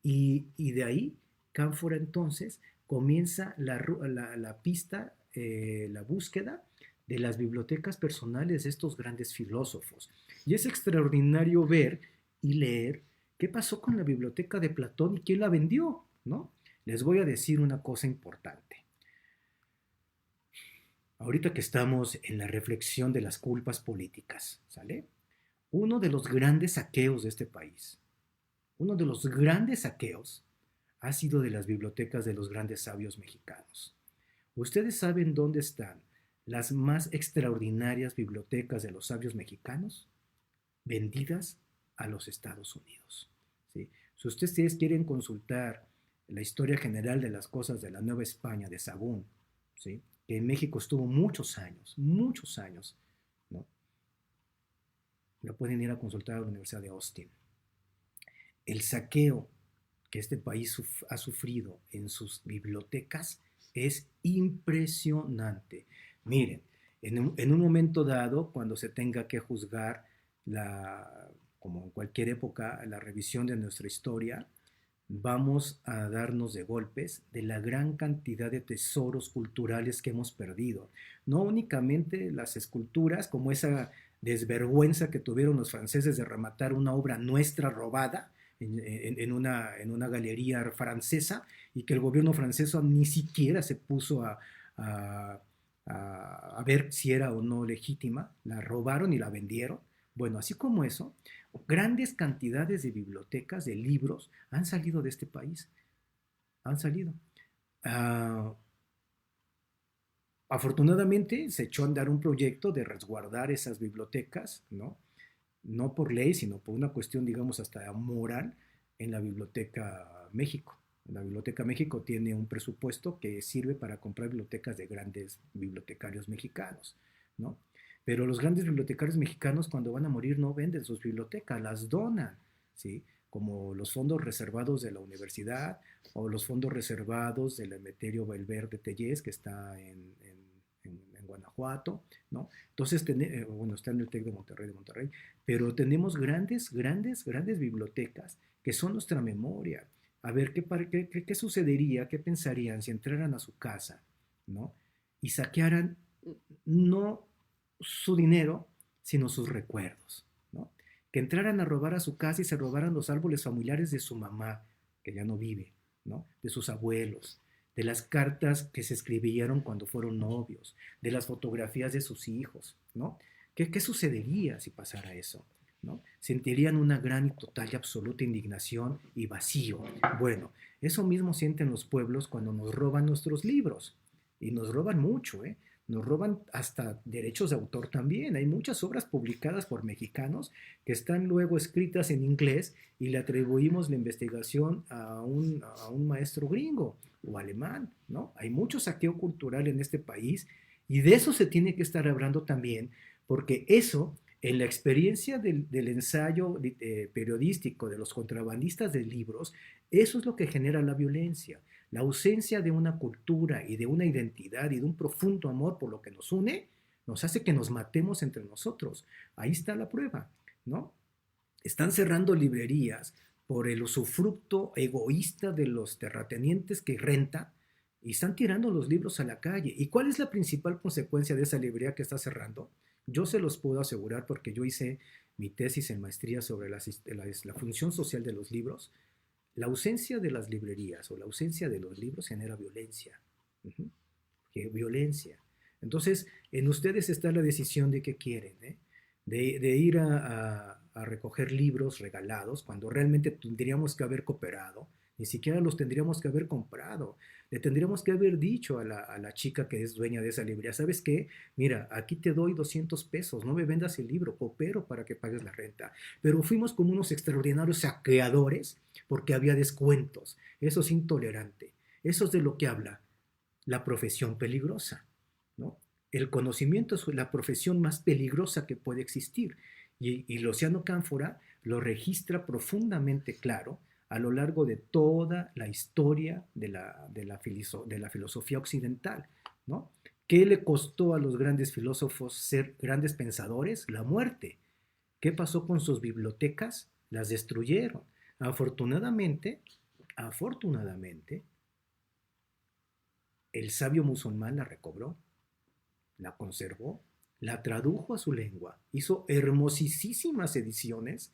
y de ahí Cánfora entonces comienza la pista, la búsqueda de las bibliotecas personales de estos grandes filósofos. Y es extraordinario ver y leer qué pasó con la biblioteca de Platón y quién la vendió, ¿no? Les voy a decir una cosa importante. Ahorita que estamos en la reflexión de las culpas políticas, ¿sale? Uno de los grandes saqueos de este país, uno de los grandes saqueos ha sido de las bibliotecas de los grandes sabios mexicanos. ¿Ustedes saben dónde están las más extraordinarias bibliotecas de los sabios mexicanos? Vendidas a los Estados Unidos. ¿Sí? Si ustedes quieren consultar la historia general de las cosas de la Nueva España de Sagún, ¿sí? Que en México estuvo muchos años, ¿no? Lo pueden ir a consultar a la Universidad de Austin. El saqueo que este país ha sufrido en sus bibliotecas es impresionante. Miren, en un momento dado, cuando se tenga que juzgar, como en cualquier época, la revisión de nuestra historia, vamos a darnos de golpes de la gran cantidad de tesoros culturales que hemos perdido. No únicamente las esculturas, como esa desvergüenza que tuvieron los franceses de rematar una obra nuestra robada en una galería francesa y que el gobierno francés ni siquiera se puso a, a ver si era o no legítima, la robaron y la vendieron. Bueno, así como eso, grandes cantidades de bibliotecas, de libros, han salido de este país, han salido. Uh, Afortunadamente se echó a andar un proyecto de resguardar esas bibliotecas, ¿no? No por ley, sino por una cuestión, digamos, hasta moral en la Biblioteca México. La Biblioteca México tiene un presupuesto que sirve para comprar bibliotecas de grandes bibliotecarios mexicanos, ¿no? Pero los grandes bibliotecarios mexicanos cuando van a morir no venden sus bibliotecas, las donan, ¿sí? Como los fondos reservados de la universidad o los fondos reservados del Emeterio Valverde Tellez, que está en Guanajuato, ¿no? Entonces, bueno, está en el TEC de Monterrey, pero tenemos grandes bibliotecas que son nuestra memoria. A ver, ¿qué sucedería, qué pensarían si entraran a su casa, ¿no? Y saquearan no su dinero, sino sus recuerdos, ¿no? Que entraran a robar a su casa y se robaran los árboles familiares de su mamá, que ya no vive, ¿no? De sus abuelos, de las cartas que se escribieron cuando fueron novios, de las fotografías de sus hijos, ¿no? ¿Qué sucedería si pasara eso? ¿No? Sentirían una gran y total y absoluta indignación y vacío. Bueno, eso mismo sienten los pueblos cuando nos roban nuestros libros. Y nos roban mucho, ¿eh? Nos roban hasta derechos de autor también. Hay muchas obras publicadas por mexicanos que están luego escritas en inglés y le atribuimos la investigación a un maestro gringo o alemán, ¿no? Hay mucho saqueo cultural en este país y de eso se tiene que estar hablando también, porque eso, en la experiencia del ensayo periodístico de los contrabandistas de libros, eso es lo que genera la violencia. La ausencia de una cultura y de una identidad y de un profundo amor por lo que nos une, nos hace que nos matemos entre nosotros. Ahí está la prueba, ¿no? Están cerrando librerías por el usufructo egoísta de los terratenientes que rentan y están tirando los libros a la calle. ¿Y cuál es la principal consecuencia de esa librería que está cerrando? Yo se los puedo asegurar porque yo hice mi tesis en maestría sobre la función social de los libros. La ausencia de las librerías o la ausencia de los libros genera violencia. Uh-huh. Violencia. Entonces, en ustedes está la decisión de qué quieren, ¿eh? De ir a recoger libros regalados cuando realmente tendríamos que haber cooperado, ni siquiera los tendríamos que haber comprado. Le tendríamos que haber dicho a la chica que es dueña de esa librería, ¿sabes qué? Mira, aquí te doy 200 pesos, no me vendas el libro, coopero para que pagues la renta. Pero fuimos como unos extraordinarios saqueadores porque había descuentos. Eso es intolerante. Eso es de lo que habla la profesión peligrosa, ¿no? El conocimiento es la profesión más peligrosa que puede existir y Luciano Cánfora lo registra profundamente claro a lo largo de toda la historia de la filosofía occidental, ¿no? ¿Qué le costó a los grandes filósofos ser grandes pensadores? La muerte. ¿Qué pasó con sus bibliotecas? Las destruyeron. Afortunadamente, el sabio musulmán la recobró, la conservó, la tradujo a su lengua, hizo hermosísimas ediciones.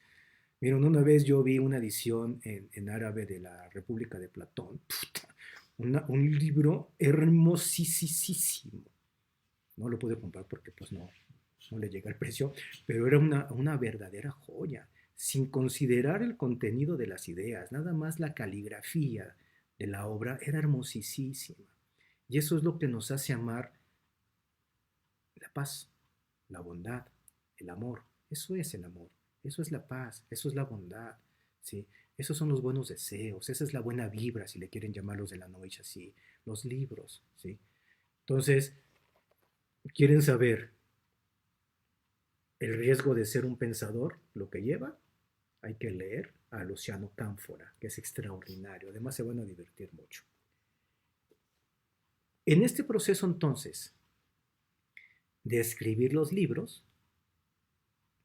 Miren, una vez yo vi una edición en árabe de la República de Platón, puta, un libro hermosísimo. No lo pude comprar porque pues no le llega el precio, pero era una verdadera joya, sin considerar el contenido de las ideas, nada más la caligrafía de la obra era hermosísima. Y eso es lo que nos hace amar la paz, la bondad, el amor. Eso es el amor, eso es la paz, eso es la bondad, ¿sí? Esos son los buenos deseos, esa es la buena vibra, si le quieren llamar los de la noche así, los libros, ¿sí? Entonces, ¿quieren saber el riesgo de ser un pensador, lo que lleva? Hay que leer a Luciano Cánfora, que es extraordinario, además se van a divertir mucho. En este proceso entonces de escribir los libros,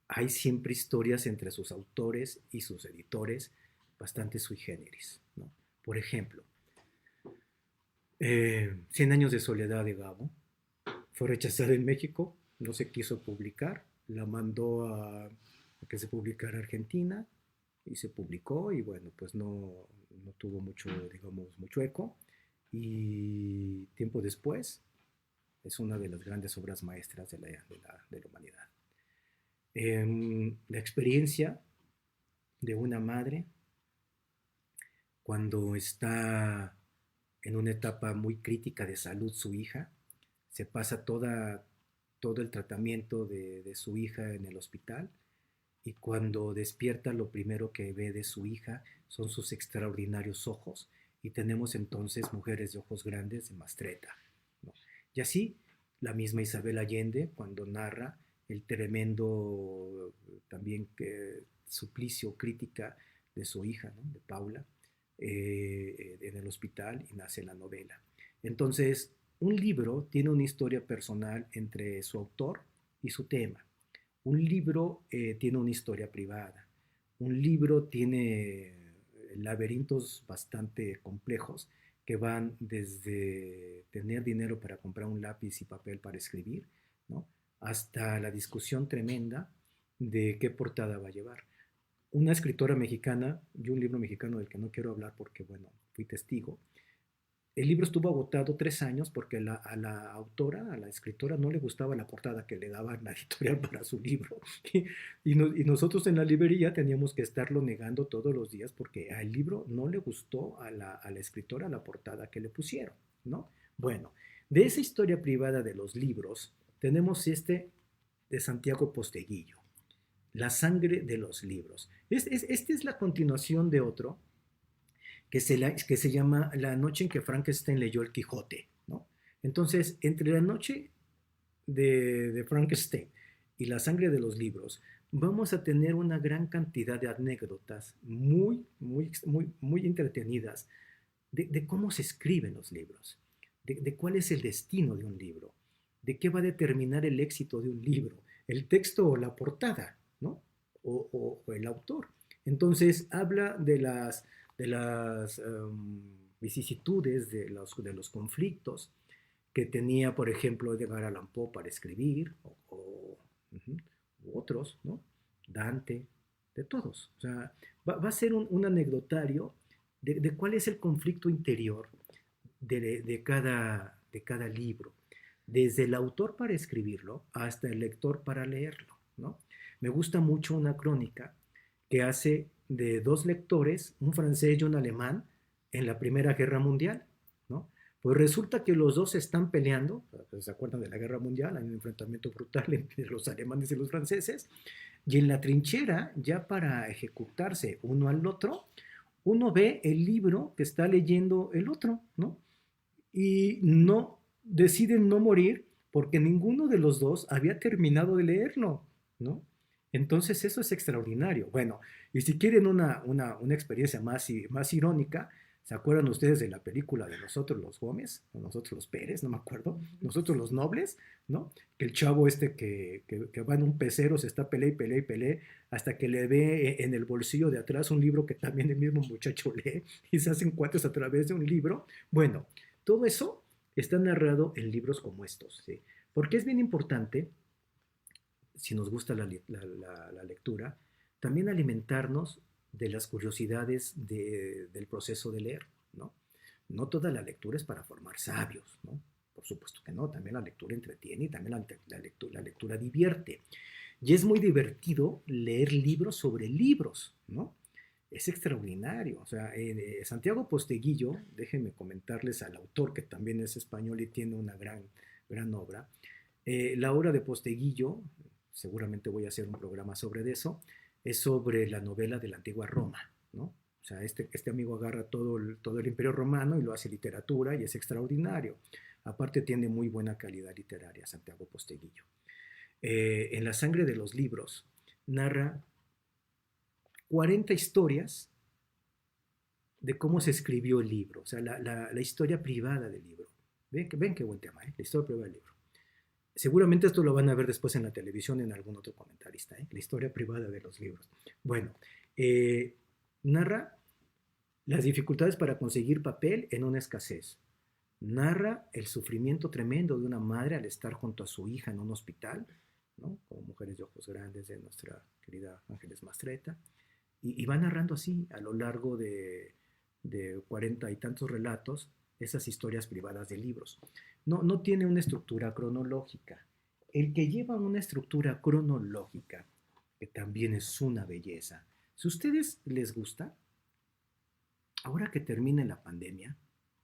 hay siempre historias entre sus autores y sus editores bastante sui generis, ¿no? Por ejemplo, Cien años de soledad de Gabo fue rechazada en México, no se quiso publicar, la mandó a que se publicara en Argentina y se publicó y bueno, pues no tuvo mucho, digamos, mucho eco y tiempo después es una de las grandes obras maestras de la humanidad. La experiencia de una madre cuando está en una etapa muy crítica de salud su hija, se pasa todo el tratamiento de su hija en el hospital y cuando despierta lo primero que ve de su hija son sus extraordinarios ojos y tenemos entonces mujeres de ojos grandes de Mastreta, ¿no? Y así la misma Isabel Allende cuando narra el tremendo también suplicio, crítica de su hija, ¿no? De Paula, en el hospital y nace la novela. Entonces, un libro tiene una historia personal entre su autor y su tema. Un libro tiene una historia privada. Un libro tiene laberintos bastante complejos que van desde tener dinero para comprar un lápiz y papel para escribir, ¿no? Hasta la discusión tremenda de qué portada va a llevar. Una escritora mexicana y un libro mexicano del que no quiero hablar porque, bueno, fui testigo, el libro estuvo agotado 3 años porque a la autora, a la escritora, no le gustaba la portada que le daba la editorial para su libro. Y nosotros en la librería teníamos que estarlo negando todos los días porque al libro no le gustó a la escritora la portada que le pusieron, ¿no? Bueno, de esa historia privada de los libros, tenemos este de Santiago Posteguillo, La sangre de los libros. Esta es la continuación de otro que se llama La noche en que Frankenstein leyó el Quijote, ¿no? Entonces, entre la noche de Frankenstein y la sangre de los libros, vamos a tener una gran cantidad de anécdotas muy entretenidas de cómo se escriben los libros, de cuál es el destino de un libro, de qué va a determinar el éxito de un libro, el texto o la portada, ¿no? O el autor. Entonces, habla de las vicisitudes, de los conflictos que tenía, por ejemplo, Edgar Allan Poe para escribir, u otros, ¿no? Dante, de todos. O sea, va a ser un anecdotario de cuál es el conflicto interior de cada libro, desde el autor para escribirlo hasta el lector para leerlo, ¿no? Me gusta mucho una crónica que hace de dos lectores, un francés y un alemán, en la Primera Guerra Mundial, ¿no? Pues resulta que los dos están peleando, ¿se acuerdan de la Guerra Mundial? Hay un enfrentamiento brutal entre los alemanes y los franceses, y en la trinchera, ya para ejecutarse uno al otro, uno ve el libro que está leyendo el otro, ¿no? Y no deciden no morir porque ninguno de los dos había terminado de leerlo, ¿no? Entonces eso es extraordinario. Bueno, y si quieren una experiencia más irónica, ¿se acuerdan ustedes de la película de Nosotros los Gómez? O Nosotros los Pérez, no me acuerdo. Nosotros los Nobles, ¿no? Que el chavo que va en un pecero se está pelea y pelea y pelea hasta que le ve en el bolsillo de atrás un libro que también el mismo muchacho lee y se hacen cuates a través de un libro. Bueno, todo eso está narrado en libros como estos, ¿sí? Porque es bien importante, si nos gusta la lectura, también alimentarnos de las curiosidades del proceso de leer, ¿no? No toda la lectura es para formar sabios, ¿no? Por supuesto que no, también la lectura entretiene y también la lectura divierte. Y es muy divertido leer libros sobre libros, ¿no? Es extraordinario. O sea, Santiago Posteguillo, déjenme comentarles al autor que también es español y tiene una gran obra. La obra de Posteguillo, seguramente voy a hacer un programa sobre eso, es sobre la novela de la antigua Roma, ¿no? O sea, este amigo agarra todo el Imperio Romano y lo hace literatura y es extraordinario. Aparte tiene muy buena calidad literaria Santiago Posteguillo. En La sangre de los libros narra 40 historias de cómo se escribió el libro, o sea, la historia privada del libro. Ven qué buen tema, ¿eh? La historia privada del libro. Seguramente esto lo van a ver después en la televisión en algún otro comentarista, ¿eh? La historia privada de los libros. Bueno, narra las dificultades para conseguir papel en una escasez. Narra el sufrimiento tremendo de una madre al estar junto a su hija en un hospital, ¿no? Como Mujeres de Ojos Grandes de nuestra querida Ángeles Mastreta. Y va narrando así a lo largo de 40 y tantos relatos esas historias privadas de libros. No tiene una estructura cronológica. El que lleva una estructura cronológica, que también es una belleza, si a ustedes les gusta, ahora que termine la pandemia,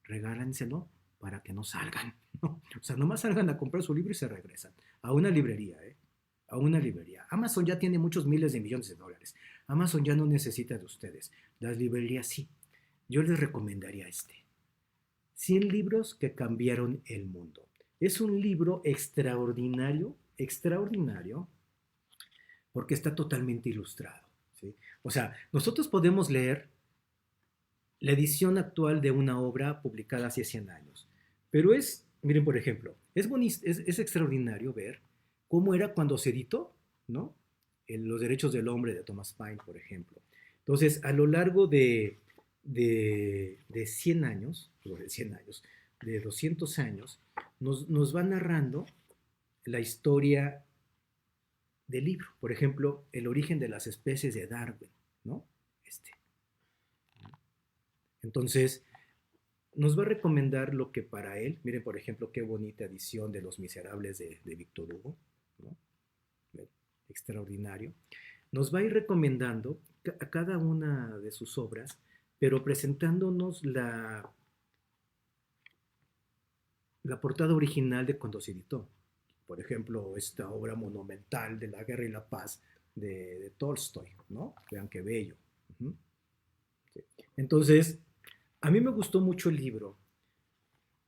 regálenselo para que no salgan, ¿no? O sea, nomás salgan a comprar su libro y se regresan. A una librería, ¿eh? A una librería. Amazon ya tiene muchos miles de millones de dólares. Amazon ya no necesita de ustedes. Las librerías sí. Yo les recomendaría este. 100 libros que cambiaron el mundo. Es un libro extraordinario, extraordinario, porque está totalmente ilustrado, ¿sí? O sea, nosotros podemos leer la edición actual de una obra publicada hace 100 años, pero miren, por ejemplo, es extraordinario ver cómo era cuando se editó, ¿no? Los derechos del hombre de Thomas Paine, por ejemplo. Entonces, a lo largo de 100 años, de 100 años, de 200 años, nos va narrando la historia del libro. Por ejemplo, el origen de las especies de Darwin, ¿no? Este. Entonces, nos va a recomendar lo que para él, miren por ejemplo qué bonita edición de Los Miserables de Víctor Hugo, ¿no? Extraordinario. Nos va a ir recomendando a cada una de sus obras, pero presentándonos la portada original de cuando se editó. Por ejemplo, esta obra monumental de La Guerra y la Paz de Tolstoy, ¿no? Vean qué bello. Uh-huh. Sí. Entonces, a mí me gustó mucho el libro.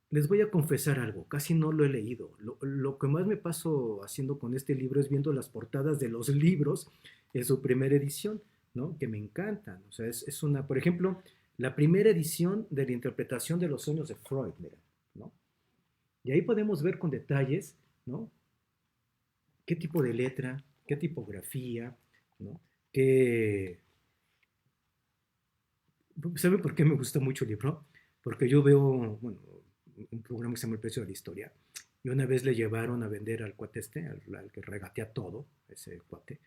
Les voy a confesar algo, casi no lo he leído. Lo que más me paso haciendo con este libro es viendo las portadas de los libros en su primera edición, ¿no? Que me encantan. O sea, es una, por ejemplo, la primera edición de la interpretación de los sueños de Freud, mira, ¿no? Y ahí podemos ver con detalles, ¿no? Qué tipo de letra, qué tipografía, ¿no? Qué... ¿Sabe por qué me gusta mucho el libro? Porque yo veo, bueno, un programa que se llama El Precio de la Historia, y una vez le llevaron a vender al cuate al que regatea todo, ese cuate,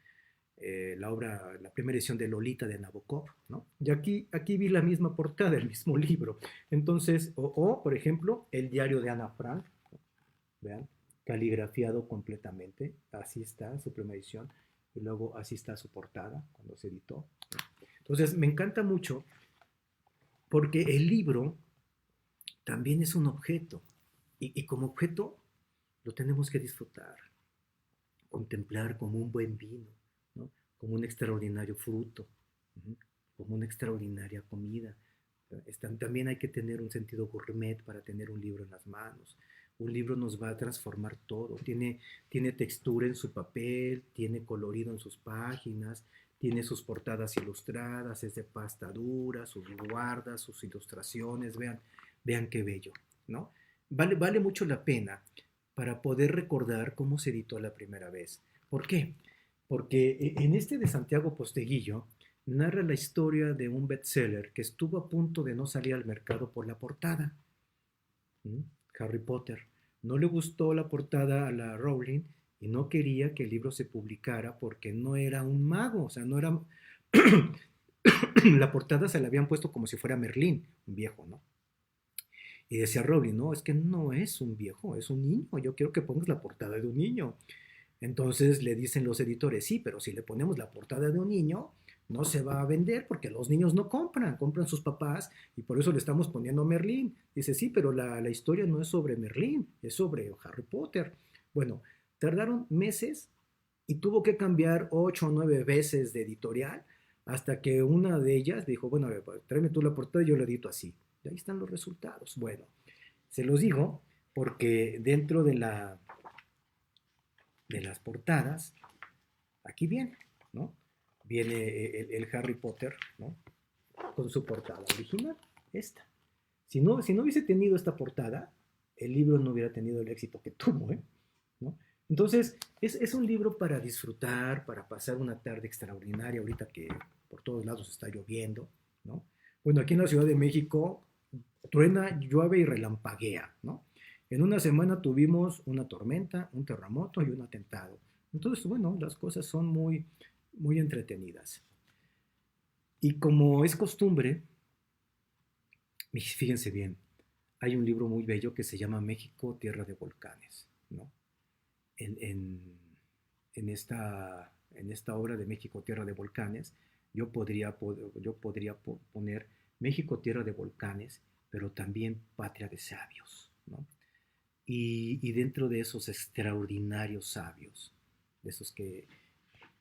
la primera edición de Lolita de Nabokov, ¿no? Y aquí vi la misma portada, el mismo libro. Entonces, por ejemplo, el diario de Ana Frank, ¿no? Vean, caligrafiado completamente, así está su primera edición, y luego así está su portada cuando se editó. Entonces, me encanta mucho porque el libro también es un objeto, y como objeto lo tenemos que disfrutar, contemplar como un buen vino, ¿no? Como un extraordinario fruto, ¿no? Como una extraordinaria comida. También hay que tener un sentido gourmet para tener un libro en las manos. Un libro nos va a transformar todo. Tiene textura en su papel, tiene colorido en sus páginas, tiene sus portadas ilustradas, es de pasta dura, sus guardas, sus ilustraciones. Vean qué bello, ¿no? Vale mucho la pena para poder recordar cómo se editó la primera vez. ¿Por qué? Porque en este de Santiago Posteguillo narra la historia de un bestseller que estuvo a punto de no salir al mercado por la portada. ¿Mm? Harry Potter. No le gustó la portada a la Rowling y no quería que el libro se publicara porque no era un mago, o sea, no era... la portada se la habían puesto como si fuera Merlín, un viejo, ¿no? Y decía Rowling, no, es que no es un viejo, es un niño, yo quiero que pongas la portada de un niño. Entonces le dicen los editores, sí, pero si le ponemos la portada de un niño, no se va a vender porque los niños no compran sus papás y por eso le estamos poniendo Merlín. Dice, sí, pero la historia no es sobre Merlín, es sobre Harry Potter. Bueno, tardaron meses y tuvo que cambiar 8 o 9 veces de editorial hasta que una de ellas dijo, bueno, a ver, pues, tráeme tú la portada y yo la edito así. Y ahí están los resultados. Bueno, se los digo porque dentro de las portadas, aquí viene, ¿no? Viene el Harry Potter, ¿no? Con su portada original, esta. Si no hubiese tenido esta portada, el libro no hubiera tenido el éxito que tuvo, ¿eh? ¿No? Entonces, es un libro para disfrutar, para pasar una tarde extraordinaria, ahorita que por todos lados está lloviendo, ¿no? Bueno, aquí en la Ciudad de México truena, llueve y relampaguea, ¿no? En una semana tuvimos una tormenta, un terremoto y un atentado. Entonces, bueno, las cosas son muy entretenidas. Y como es costumbre, fíjense bien, hay un libro muy bello que se llama México, Tierra de Volcanes, ¿no? En, en, en esta obra de México, Tierra de Volcanes, yo podría poner México, Tierra de Volcanes, pero también Patria de Sabios, ¿no? Y dentro de esos extraordinarios sabios, de esos que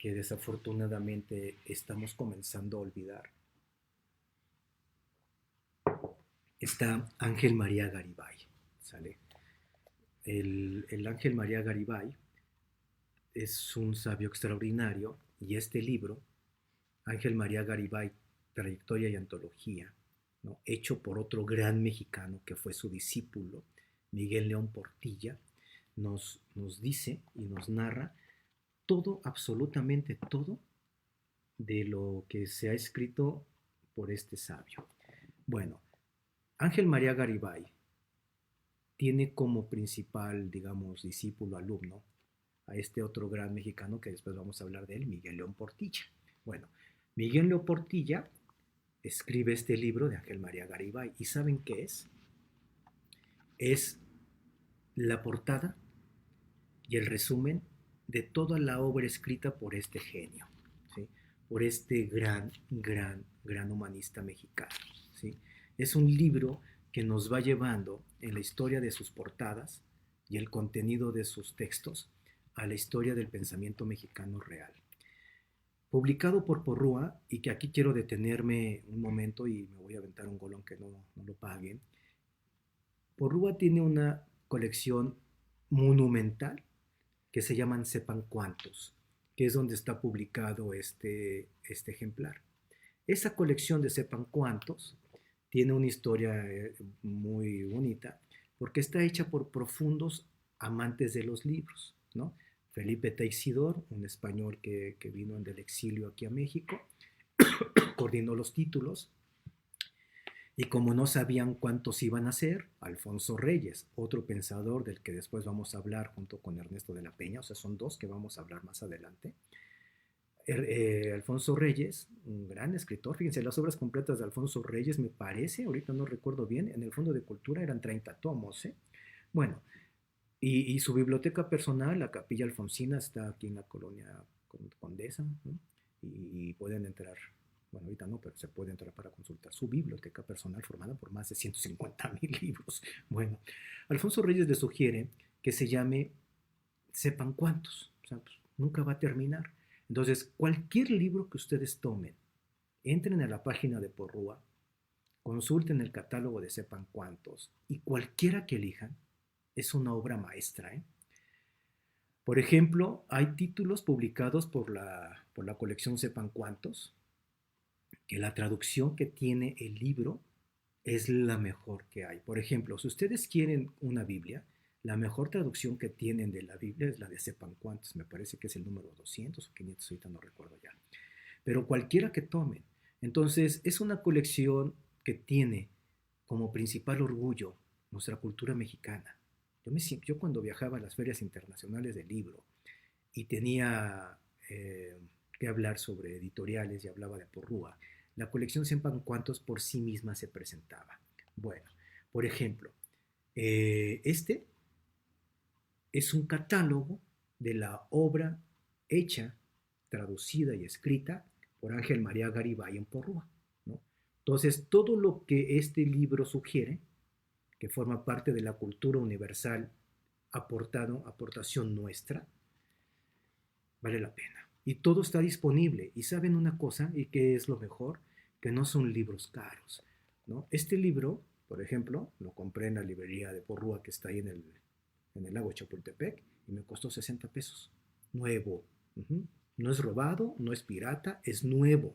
desafortunadamente estamos comenzando a olvidar, está Ángel María Garibay, ¿sale? El Ángel María Garibay es un sabio extraordinario y este libro, Ángel María Garibay, Trayectoria y Antología, ¿no? Hecho por otro gran mexicano que fue su discípulo, Miguel León Portilla, nos dice y nos narra todo, absolutamente todo, de lo que se ha escrito por este sabio. Bueno, Ángel María Garibay tiene como principal, digamos, discípulo, alumno, a este otro gran mexicano que después vamos a hablar de él, Miguel León Portilla. Bueno, Miguel León Portilla escribe este libro de Ángel María Garibay. ¿Y saben qué es? Es la portada y el resumen de toda la obra escrita por este genio, ¿sí? Por este gran humanista mexicano, ¿sí? Es un libro que nos va llevando en la historia de sus portadas y el contenido de sus textos a la historia del pensamiento mexicano real. Publicado por Porrúa, y que aquí quiero detenerme un momento y me voy a aventar un gol aunque no lo paguen. Porrúa tiene una colección monumental que se llaman Sepan Cuántos, que es donde está publicado este ejemplar. Esa colección de Sepan Cuántos tiene una historia muy bonita porque está hecha por profundos amantes de los libros, ¿no? Felipe Teixidor, un español que vino del exilio aquí a México, coordinó los títulos. Y como no sabían cuántos iban a ser, Alfonso Reyes, otro pensador del que después vamos a hablar junto con Ernesto de la Peña, o sea, son dos que vamos a hablar más adelante. Alfonso Reyes, un gran escritor, fíjense, las obras completas de Alfonso Reyes, me parece, ahorita no recuerdo bien, en el Fondo de Cultura eran 30 tomos, ¿eh? Bueno, y su biblioteca personal, la Capilla Alfonsina, está aquí en la colonia Condesa, ¿no? Y pueden entrar, bueno, ahorita no, pero se puede entrar para consultar su biblioteca personal formada por más de 150,000 libros. Bueno, Alfonso Reyes le sugiere que se llame Sepan Cuántos, o sea, pues, nunca va a terminar. Entonces, cualquier libro que ustedes tomen, entren a la página de Porrúa, consulten el catálogo de Sepan Cuántos y cualquiera que elijan es una obra maestra, ¿eh? Por ejemplo, hay títulos publicados por la colección Sepan Cuántos, que la traducción que tiene el libro es la mejor que hay. Por ejemplo, si ustedes quieren una Biblia, la mejor traducción que tienen de la Biblia es la de Sepan Cuántos, me parece que es el número 200 o 500, ahorita no recuerdo ya. Pero cualquiera que tomen. Entonces, es una colección que tiene como principal orgullo nuestra cultura mexicana. Yo cuando viajaba a las ferias internacionales del libro y tenía que hablar sobre editoriales y hablaba de Porrúa, la colección Sepan Cuántos por sí misma se presentaba. Bueno, por ejemplo, este es un catálogo de la obra hecha, traducida y escrita por Ángel María Garibay en Porrúa, ¿no? Entonces, todo lo que este libro sugiere, que forma parte de la cultura universal, aportación nuestra, vale la pena. Y todo está disponible. Y saben una cosa, y que es lo mejor, que no son libros caros, ¿no? Este libro, por ejemplo, lo compré en la librería de Porrúa que está ahí en el lago Chapultepec y me costó 60 pesos. Nuevo. No es robado, no es pirata, es nuevo.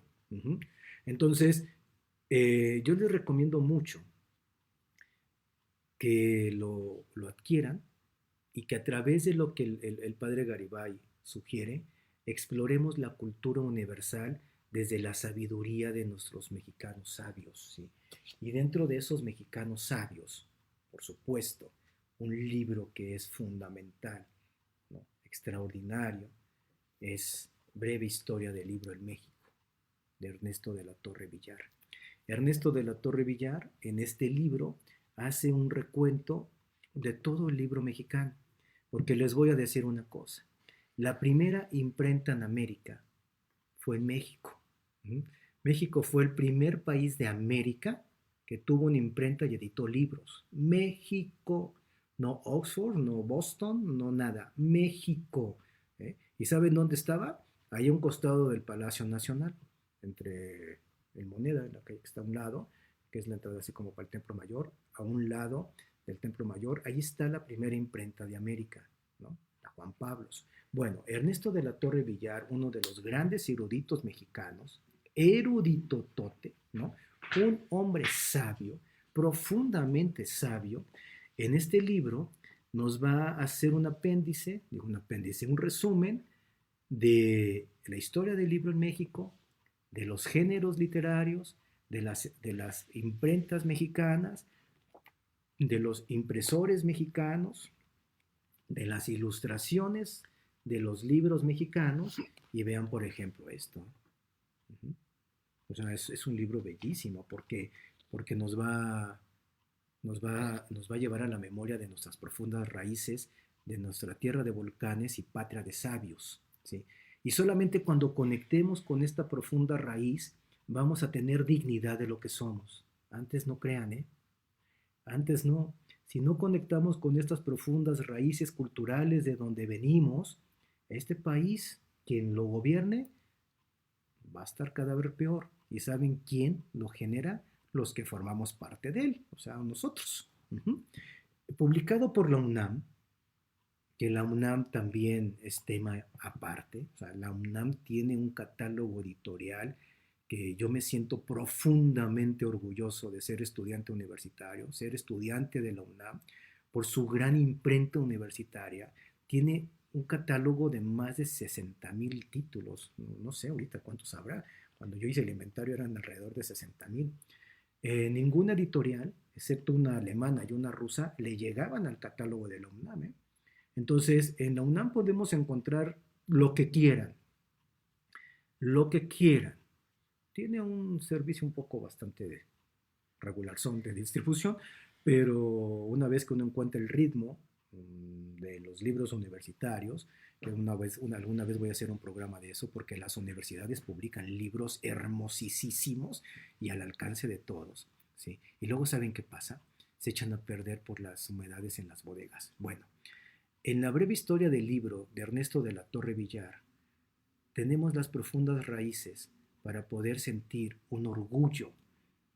Entonces, yo les recomiendo mucho que lo adquieran y que a través de lo que el padre Garibay sugiere, exploremos la cultura universal desde la sabiduría de nuestros mexicanos sabios, ¿sí? Y dentro de esos mexicanos sabios, por supuesto, un libro que es fundamental, ¿no? Extraordinario, es Breve Historia del Libro en México, de Ernesto de la Torre Villar. Ernesto de la Torre Villar, en este libro, hace un recuento de todo el libro mexicano, porque les voy a decir una cosa. La primera imprenta en América fue en México. México fue el primer país de América que tuvo una imprenta y editó libros. México. No Oxford, no Boston, no nada. México. ¿Eh? ¿Y saben dónde estaba? Ahí a un costado del Palacio Nacional, entre el Moneda, la calle que está a un lado, que es la entrada así como para el Templo Mayor, a un lado del Templo Mayor, ahí está la primera imprenta de América, ¿no? La Juan Pablos. Bueno, Ernesto de la Torre Villar, uno de los grandes eruditos mexicanos, erudito tote, ¿no? Un hombre sabio, profundamente sabio, en este libro nos va a hacer un resumen de la historia del libro en México, de los géneros literarios, de las imprentas mexicanas, de los impresores mexicanos, de las ilustraciones de los libros mexicanos, y vean, por ejemplo, esto. Uh-huh. O sea, es un libro bellísimo porque nos va a llevar a la memoria de nuestras profundas raíces, de nuestra tierra de volcanes y patria de sabios, ¿sí? Y solamente cuando conectemos con esta profunda raíz vamos a tener dignidad de lo que somos. Antes no crean, ¿eh? Antes no. Si no conectamos con estas profundas raíces culturales de donde venimos, este país, quien lo gobierne, va a estar cada vez peor. ¿Y saben quién lo genera? Los que formamos parte de él, o sea, nosotros. Uh-huh. Publicado por la UNAM, que la UNAM también es tema aparte, o sea, la UNAM tiene un catálogo editorial que yo me siento profundamente orgulloso de ser estudiante universitario, ser estudiante de la UNAM, por su gran imprenta universitaria. Tiene un catálogo de más de 60,000 títulos, no sé ahorita cuántos habrá, cuando yo hice el inventario eran alrededor de 60,000. Ninguna editorial, excepto una alemana y una rusa, le llegaban al catálogo de la UNAM, ¿eh? Entonces, en la UNAM podemos encontrar lo que quieran, lo que quieran. Tiene un servicio un poco bastante regular, son de distribución, pero una vez que uno encuentra el ritmo de los libros universitarios, que alguna vez voy a hacer un programa de eso, porque las universidades publican libros hermosísimos y al alcance de todos, ¿sí? Y luego, ¿saben qué pasa? Se echan a perder por las humedades en las bodegas. Bueno, en la breve historia del libro de Ernesto de la Torre Villar, tenemos las profundas raíces para poder sentir un orgullo,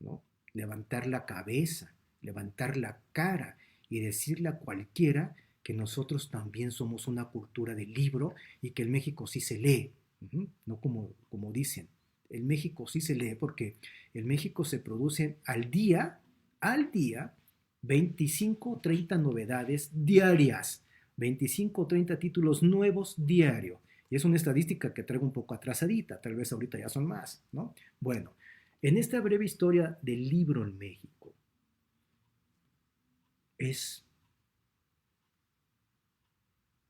¿no? Levantar la cabeza, levantar la cara y decirle a cualquiera que nosotros también somos una cultura de libro y que en México sí se lee, no como dicen. En México sí se lee porque en México se producen al día, 25 o 30 novedades diarias, 25 o 30 títulos nuevos diario. Y es una estadística que traigo un poco atrasadita, tal vez ahorita ya son más, ¿no? Bueno, en esta breve historia del libro en México, es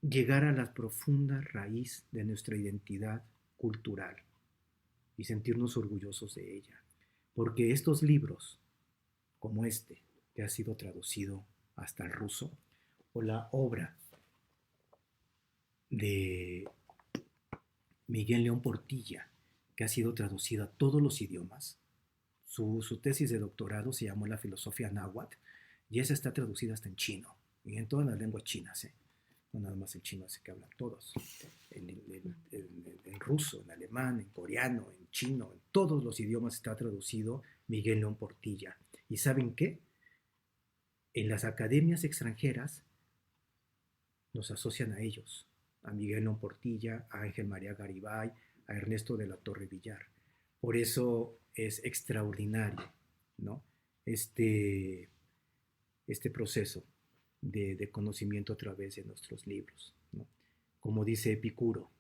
llegar a la profunda raíz de nuestra identidad cultural y sentirnos orgullosos de ella. Porque estos libros, como este, que ha sido traducido hasta el ruso, o la obra de Miguel León Portilla, que ha sido traducida a todos los idiomas. Su tesis de doctorado se llamó La filosofía náhuatl y esa está traducida hasta en chino y en todas las lenguas chinas, ¿eh? No nada más el chino, ese que hablan todos. En ruso, en alemán, en coreano, en chino, en todos los idiomas está traducido Miguel León Portilla. ¿Y saben qué? En las academias extranjeras nos asocian a ellos, a Miguel León Portilla, a Ángel María Garibay, a Ernesto de la Torre Villar. Por eso es extraordinario, ¿no? Este, este proceso de conocimiento a través de nuestros libros, ¿no? Como dice Epicuro,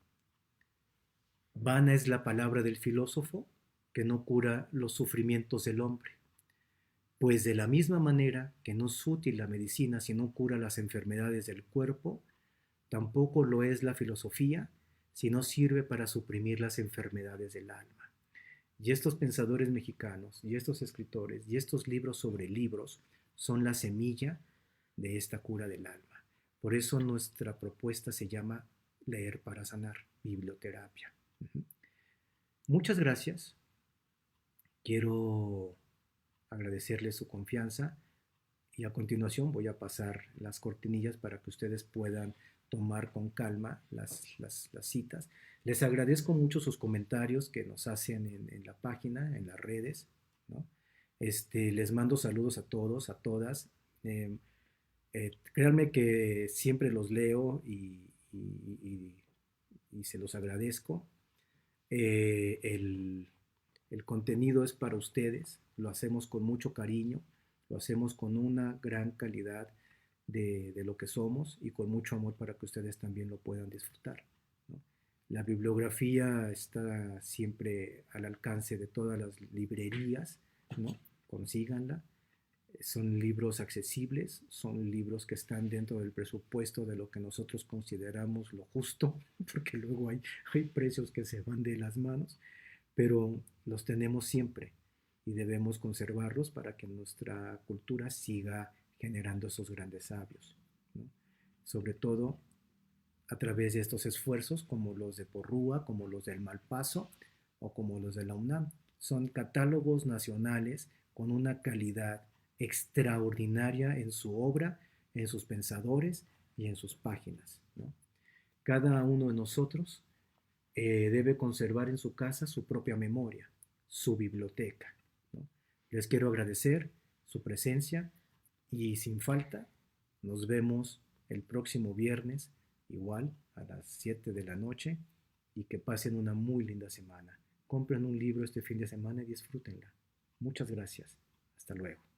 vana es la palabra del filósofo que no cura los sufrimientos del hombre, pues de la misma manera que no es útil la medicina si no cura las enfermedades del cuerpo, tampoco lo es la filosofía si no sirve para suprimir las enfermedades del alma. Y estos pensadores mexicanos, y estos escritores, y estos libros sobre libros son la semilla de esta cura del alma. Por eso nuestra propuesta se llama Leer para Sanar, biblioterapia. Muchas gracias. Quiero agradecerles su confianza Y a continuación voy a pasar las cortinillas para que ustedes puedan tomar con calma las citas. Les agradezco mucho sus comentarios que nos hacen en la página, en las redes, ¿no? Les mando saludos a todos, a todas. Eh, Créanme que siempre los leo y se los agradezco. El contenido es para ustedes, lo hacemos con mucho cariño, lo hacemos con una gran calidad de lo que somos y con mucho amor para que ustedes también lo puedan disfrutar, ¿no? La bibliografía está siempre al alcance de todas las librerías, ¿no? Consíganla. Son libros accesibles, son libros que están dentro del presupuesto de lo que nosotros consideramos lo justo, porque luego hay precios que se van de las manos, pero los tenemos siempre y debemos conservarlos para que nuestra cultura siga generando esos grandes sabios, ¿no? Sobre todo a través de estos esfuerzos como los de Porrúa, como los del Malpaso o como los de la UNAM. Son catálogos nacionales con una calidad extraordinaria en su obra, en sus pensadores y en sus páginas, ¿no? Cada uno de nosotros debe conservar en su casa su propia memoria, su biblioteca, ¿no? Les quiero agradecer su presencia y sin falta nos vemos el próximo viernes, igual a las 7 de la noche, y que pasen una muy linda semana. Compren un libro este fin de semana y disfrútenla. Muchas gracias. Hasta luego.